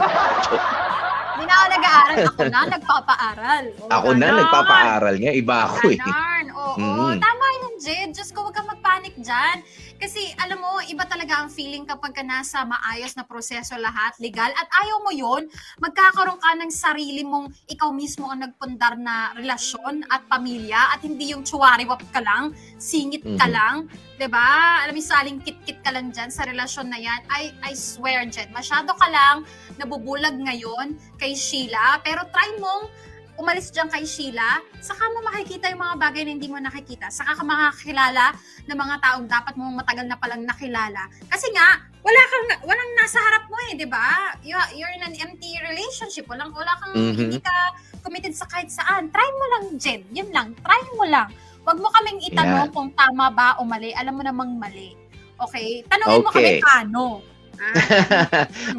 nag-aaral, ako na nagpapaaral. Ako na nagpapaaral nga, iba ako eh. Ganon, oo. Tama yun, Jed. Diyos ko, huwag kang magpanik dyan. Kasi, alam mo, iba talaga ang feeling kapag ka nasa maayos na proseso lahat, legal, at ayaw mo yun, magkakaroon ka ng sarili mong ikaw mismo ang nagpundar na relasyon at pamilya, at hindi yung tsuwariwap ka lang, singit ka lang, 'di ba? Alam mo, saling kit-kit ka lang dyan sa relasyon na yan. I swear, Jed, masyado ka lang nabubulag ngayon kay Sheila, pero try mong umalis dyan kay Sheila, saka mo makikita yung mga bagay na hindi mo nakikita. Saka ka makakilala ng mga taong dapat mong matagal na palang nakilala. Kasi nga, walang nasa harap mo eh, di ba? You're in an empty relationship. Wala kang, hindi ka committed sa kahit saan. Try mo lang, Jen. Yun lang. Try mo lang. Huwag mo kaming itanong kung tama ba o mali. Alam mo namang mali. Okay? Tanungin mo kami paano.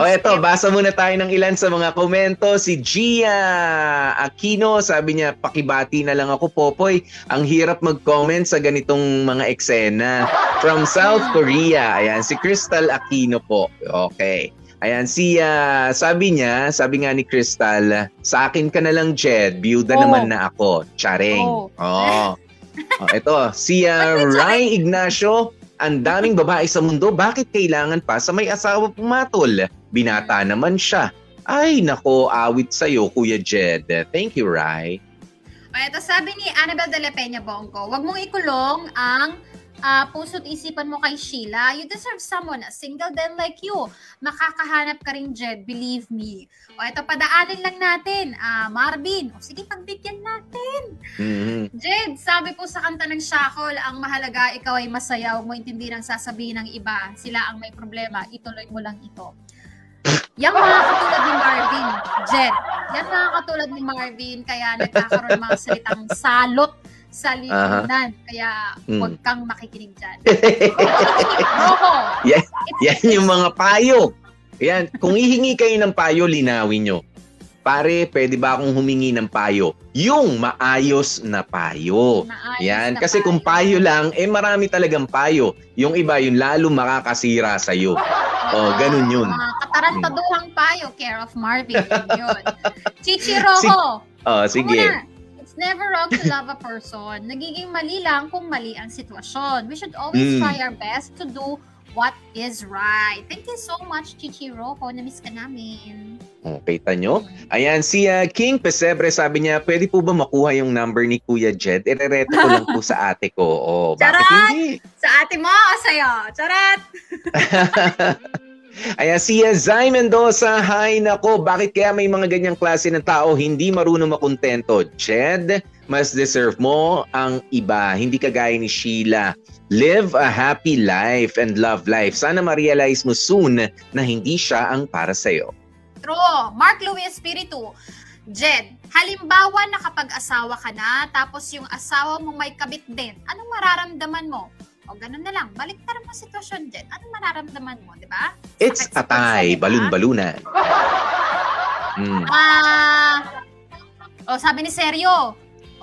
Eto, basa muna tayo ng ilan sa mga komento. Si Gia Aquino, sabi niya, pakibati na lang ako, Popoy. Ang hirap mag-comment sa ganitong mga eksena. From South Korea. Ayan, si Crystal Aquino po. Okay. Ayan, sabi nga ni Crystal, sa akin ka na lang, Jed. Byuda naman na ako. Charing. Ito, si Rai Ignacio, ang daming babae sa mundo, bakit kailangan pa sa may asawa pumatol? Binata naman siya. Ay, nako, awit sa'yo, Kuya Jed. Thank you, Rai. Ito, sabi ni Annabel de la Peña Bongko, wag mong ikulong ang puso't isipan mo kay Sheila. You deserve someone as single then like you. Makakahanap ka rin, Jed. Believe me. Ito, padaanin lang natin. Marvin. Sige, pagbigyan natin. Jed, sabi po sa kanta ng Shackle, ang mahalaga, ikaw ay masaya. Huwag mo intindihin ang sasabihin ng iba. Sila ang may problema. Ituloy mo lang ito. Yang mga katulad ni Marvin, Jed. Yan mga katulad ni Marvin, kaya nagkakaroon mga salitang salot sa lipunan. Kaya huwag kang makikinig dyan. Yan yung mga payo. Yan, kung hihingi kayo ng payo, linawin nyo. Pare, pwede ba akong humingi ng payo? Yung maayos na payo. Yan, kasi kung payo lang, marami talagang payo. Yung iba, yung lalo makakasira sa'yo. Ganun yun. Katarantaduhang payo, care of Marvin. Yun. Chichi Rojo. Sige. It's never wrong to love a person. Nagiging mali lang kung mali ang sitwasyon. We should always try our best to do what is right. Thank you so much, Chichi Rojo. Na-miss ka namin. Kita nyo? Ayan, si King Pesebre sabi niya, pwede po ba makuha yung number ni Kuya Jed? Irereto ko lang po sa ate ko. Bakit hindi? Sa ate mo o sa'yo? Charat! Ayan, si Zay Mendoza, hi nako, bakit kaya may mga ganyang klase ng tao hindi marunong makontento? Jed, mas deserve mo ang iba, hindi kagaya ni Sheila. Live a happy life and love life. Sana ma-realize mo soon na hindi siya ang para sa'yo. True. Mark Louis Espiritu. Jed, halimbawa nakapag-asawa ka na, tapos yung asawa mo may kabit din, anong mararamdaman mo? O ganun na lang, balik na rin mo sitwasyon, Jed. Anong mararamdaman mo, di ba? It's atay, balun-balunan. Sabi ni Seryo,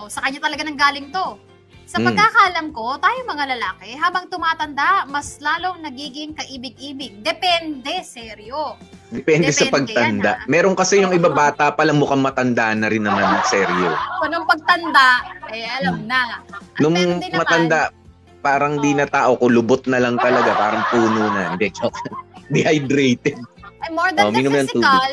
sa kanya talaga nang galing to. Sa pagkakaalam ko, tayo mga lalaki, habang tumatanda, mas lalong nagiging kaibig-ibig. Depende, Seryo. Depende sa pagtanda. Meron kasi yung iba bata palang mukhang matanda na rin naman, Seryo. Kung nung pagtanda, alam na. Nung matanda, parang di na tao ko, lubot na lang talaga, parang puno na. Hindi, joke. Dehydrated. More than the physical,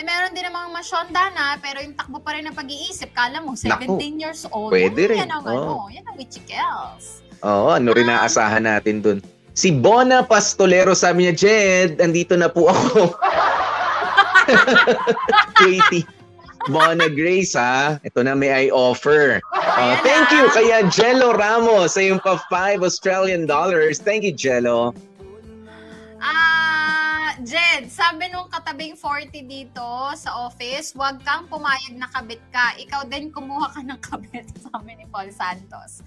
meron din namang masyonda na, pero yung takbo pa rin ng pag-iisip, kala mo, 17 years old. Pwede rin. Yan ang witchikels. Ano rin naasahan natin dun. Si Bona Pastolero sabi niya, Jed, andito na po ako. Katie. Bona Grace, ha? Ito na, may I offer. Thank you kaya Jello Ramos sa yung pa $5 Australian. Thank you, Jello. Jed, sabi nung katabing 40 dito sa office, huwag kang pumayag na kabit ka. Ikaw din kumuha ka ng kabit, sabi ni Paul Santos.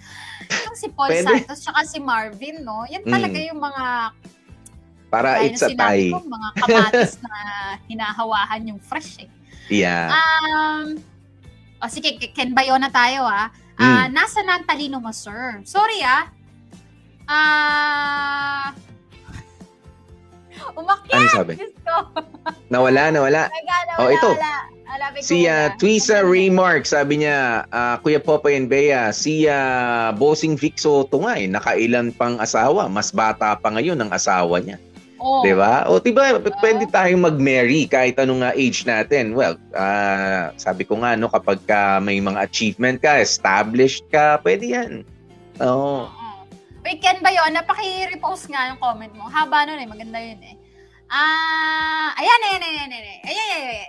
Itong si Paul Santos tsaka si Marvin, no? Yan talaga yung mga para it's a tie. Mga kamatis na hinahawahan yung fresh eh. Yeah. Sige, Ken Bayona tayo nasa na ang talino mo, sir? Sorry umakyat. Ano sabi? Nawala. Ito. Wala. Sabi ko Si na. Twisa Raymark, sabi niya, Kuya Popoy and Bea, si Bossing Vic Soto nga nakailan pang asawa. Mas bata pa ngayon ang asawa niya. Oh. Diba? O diba, pwede tayong mag-marry kahit anong age natin. Well, sabi ko nga, kapag may mga achievement ka, established ka, pwede yan. Oo. Wait, Ken ba yun? Napaki-repost nga yung comment mo. Haba nun maganda yun Ayan.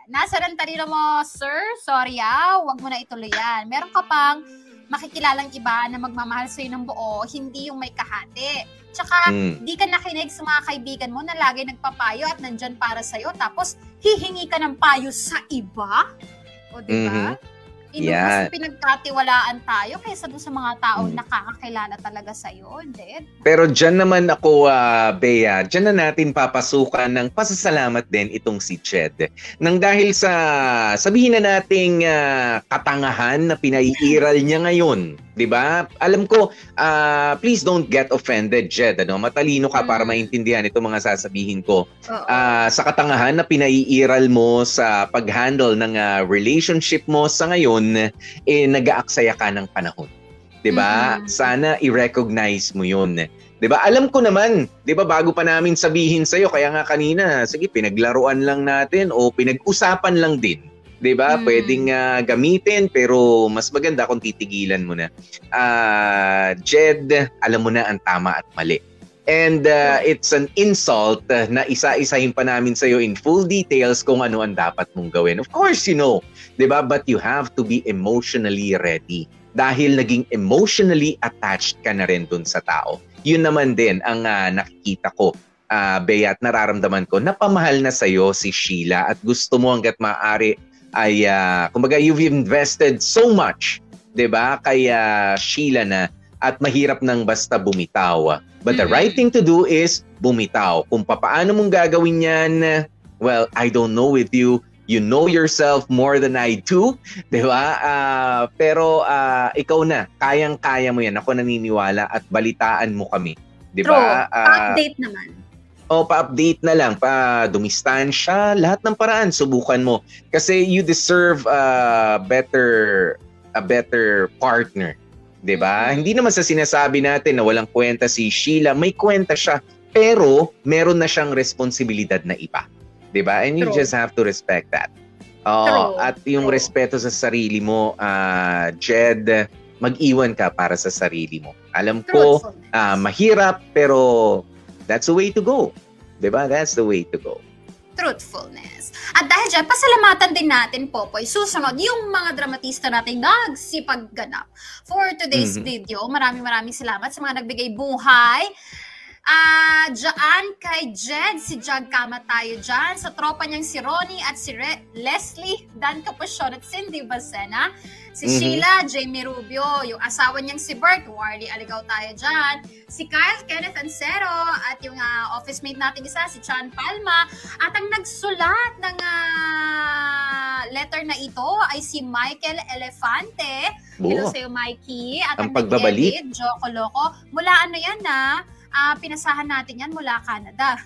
Nasa rantarino mo, sir. Sorry wag mo na ituloy yan. Meron ka pang makikilalang iba na magmamahal sa'yo ng buo, hindi yung may kahati. Tsaka, di ka nakinig sa mga kaibigan mo na lagi nagpapayo at nandyan para sa'yo, tapos hihingi ka ng payo sa iba? O, diba? Mas pinagkatiwalaan tayo kaysa doon sa mga taong nakakakilala talaga sa'yo, hindi? Pero dyan naman ako, Bea, dyan na natin papasukan ng pasasalamat din itong si Jed. Nang dahil sa, sabihin na nating katangahan na pinaiiral niya ngayon, di ba? Alam ko, please don't get offended, Jed. Matalino ka para maintindihan itong mga sasabihin ko. Sa katangahan na pinaiiral mo sa pag-handle ng relationship mo sa ngayon, nag-aaksaya ka ng panahon. 'Di ba? Sana i-recognize mo 'yun. 'Di ba? Alam ko naman, 'di ba, bago pa namin sabihin sa iyo, kaya nga kanina, sige, pinaglaruan lang natin o pinag-usapan lang din. 'Di ba? Pwedeng gamitin pero mas maganda kung titigilan mo na. Jed, alam mo na ang tama at mali. And it's an insult na isa-isahin pa namin sa iyo in full details kung ano ang dapat mong gawin. Of course, you know, 'di ba? But you have to be emotionally ready. Dahil naging emotionally attached ka na rin dun sa tao. Yun naman din ang nakikita ko, Bea, at nararamdaman ko, napamahal na sa'yo si Sheila at gusto mo hanggat maaari ay, kumbaga, you've invested so much, 'di ba? Kay Sheila na at mahirap nang basta bumitaw. But the right thing to do is bumitaw. Kung paano mong gagawin yan, well, I don't know with you. You know yourself more than I do, di ba? Pero ikaw na, kayang-kaya mo yan. Ako naniniwala at balitaan mo kami. Di ba? Pa-update naman. Pa-update na lang. Dumistansya, lahat ng paraan, subukan mo. Kasi you deserve a better partner. 'Di ba? Hindi naman sa sinasabi natin na walang kwenta si Sheila, may kwenta siya, pero meron na siyang responsibilidad na iba. 'Di ba? And you just have to respect that. At yung respeto sa sarili mo, Jed, mag-iwan ka para sa sarili mo. Alam ko, mahirap, pero that's the way to go. 'Di ba? That's the way to go. Truthfulness. At dahil dyan, pasalamatan din natin, Popoy, susunod yung mga dramatista natin nagsipagganap. For today's video, maraming salamat sa mga nagbigay buhay. Diyan kay Jed, si Jag Kama tayo dyan. Sa tropa niyang si Ronnie at si Leslie, Dan Capuchon at Cindy Balsena. Si Sheila, Jamie Rubio, yung asawa niyang si Bert, Warly Aligaw tayo dyan. Si Kyle, Kenneth Ancero, at yung office mate natin isa, si Chan Palma. At ang nagsulat ng letter na ito ay si Michael Elefante. Hello sa'yo, Mikey. At ang nag-edit, Joko Loco. Mula yan pinasahan natin yan mula Canada.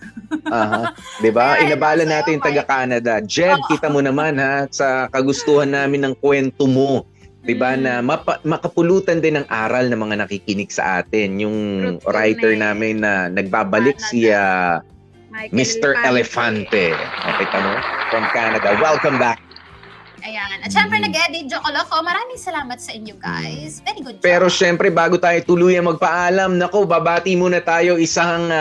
Diba? Inabala natin taga-Canada. Jed, kita mo naman sa kagustuhan namin ng kwento mo. Diba, na makapulutan din ng aral ng mga nakikinig sa atin. Yung writer namin na nagbabalik si Mr. Elefante. Okay, tamo? From Canada. Welcome back. Ayan. At syempre, nag-edit Joko Loco. Maraming salamat sa inyo, guys. Very good job. Pero syempre, bago tayo tuluyan magpaalam, nako, babati muna tayo isang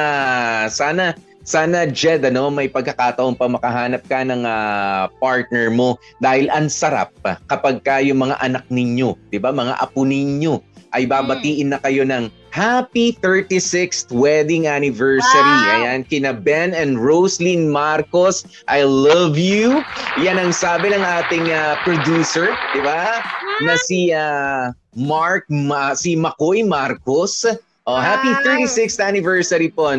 sana Jed, may pagkakataon pa makahanap ka ng partner mo dahil ang sarap kapag yung mga anak ninyo, 'di ba? Mga apo ninyo ay babatiin na kayo ng happy 36th wedding anniversary. Wow. Ayan, kina Ben and Roslyn Marcos, I love you. Yan ang sabi ng ating producer, 'di ba? Na si si Makoy Marcos. Happy 36th anniversary po,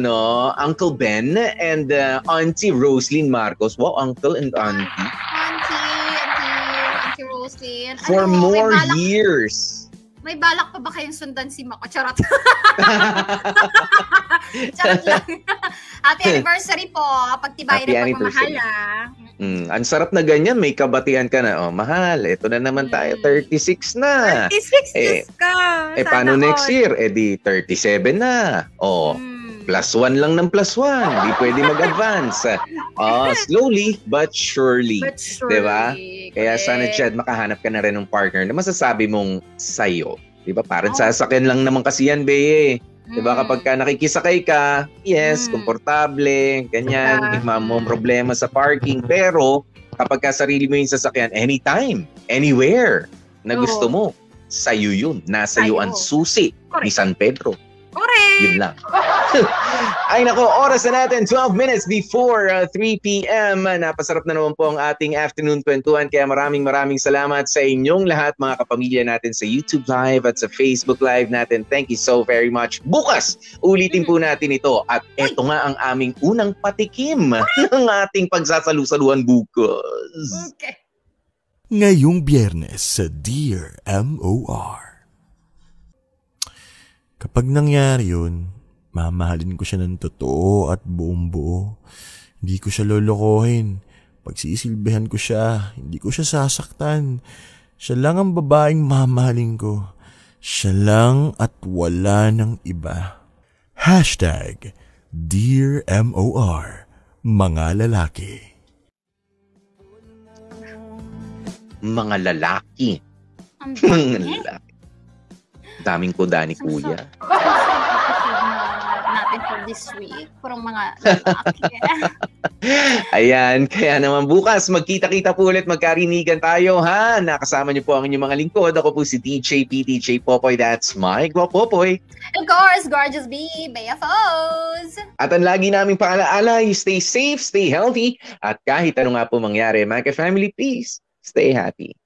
Uncle Ben and Auntie Roslyn Marcos. Wow, Uncle and Auntie. Auntie Roslyn. For more years. May balak pa ba kayong sundan si Mako? Charot. Charot lang. Happy anniversary po. Pagtibayin ng pagmamahal. Ang sarap na ganyan, may kabatian ka na. Oh, mahal, ito na naman tayo, 36 na. 36 years ka. Paano next year? Di 37 na. Oh, +1 lang ng +1. Di pwede mag-advance. Slowly but surely. Diba? Kaya sana, Jed, makahanap ka na rin ng partner na masasabi mong sayo. Diba? Parang sasakyan lang naman kasi yan, Beye. Diba, kapag ka nakikisakay ka, yes, komportable, ganyan, hindi mo problema sa parking. Pero, kapag ka sarili mo yung sasakyan, anytime, anywhere na gusto mo, sa'yo yun. Nasa iyo ang susi ni San Pedro. Correct! Yun lang. Ay nako, oras na natin, 12 minutes before 3 p.m. Napasarap na naman po ang ating afternoon kwentuhan. Kaya maraming salamat sa inyong lahat, mga kapamilya natin sa YouTube Live at sa Facebook Live natin. Thank you so very much. Bukas, ulitin po natin ito. At eto nga ang aming unang patikim ng ating pagsasalu-saluhan bukas. Okay. Ngayong Biyernes sa Dear MOR. Kapag nangyari yun, mamahalin ko siya ng totoo at buong buo. Hindi ko siya lolokohin. Pagsisilbihan ko siya, hindi ko siya sasaktan. Siya lang ang babaeng mamahalin ko. Siya lang at wala ng iba. Dear MOR, mga lalaki. Mga lalaki. Mga lalaki. Daming kuda ni Kuya. Natin for this week. Purong mga lalaki. Ayan, kaya naman bukas magkita-kita po ulit, magkarinigan tayo, ha? Nakasama niyo po ang inyong mga lingkod. Ako po si DJ PTJ Popoy. That's my Popoy. Of course, Gorgeous B, Bea Foes. At ang lagi naming paalaala, you stay safe, stay healthy, at kahit ano nga po mangyari, mga ka-family, please, stay happy.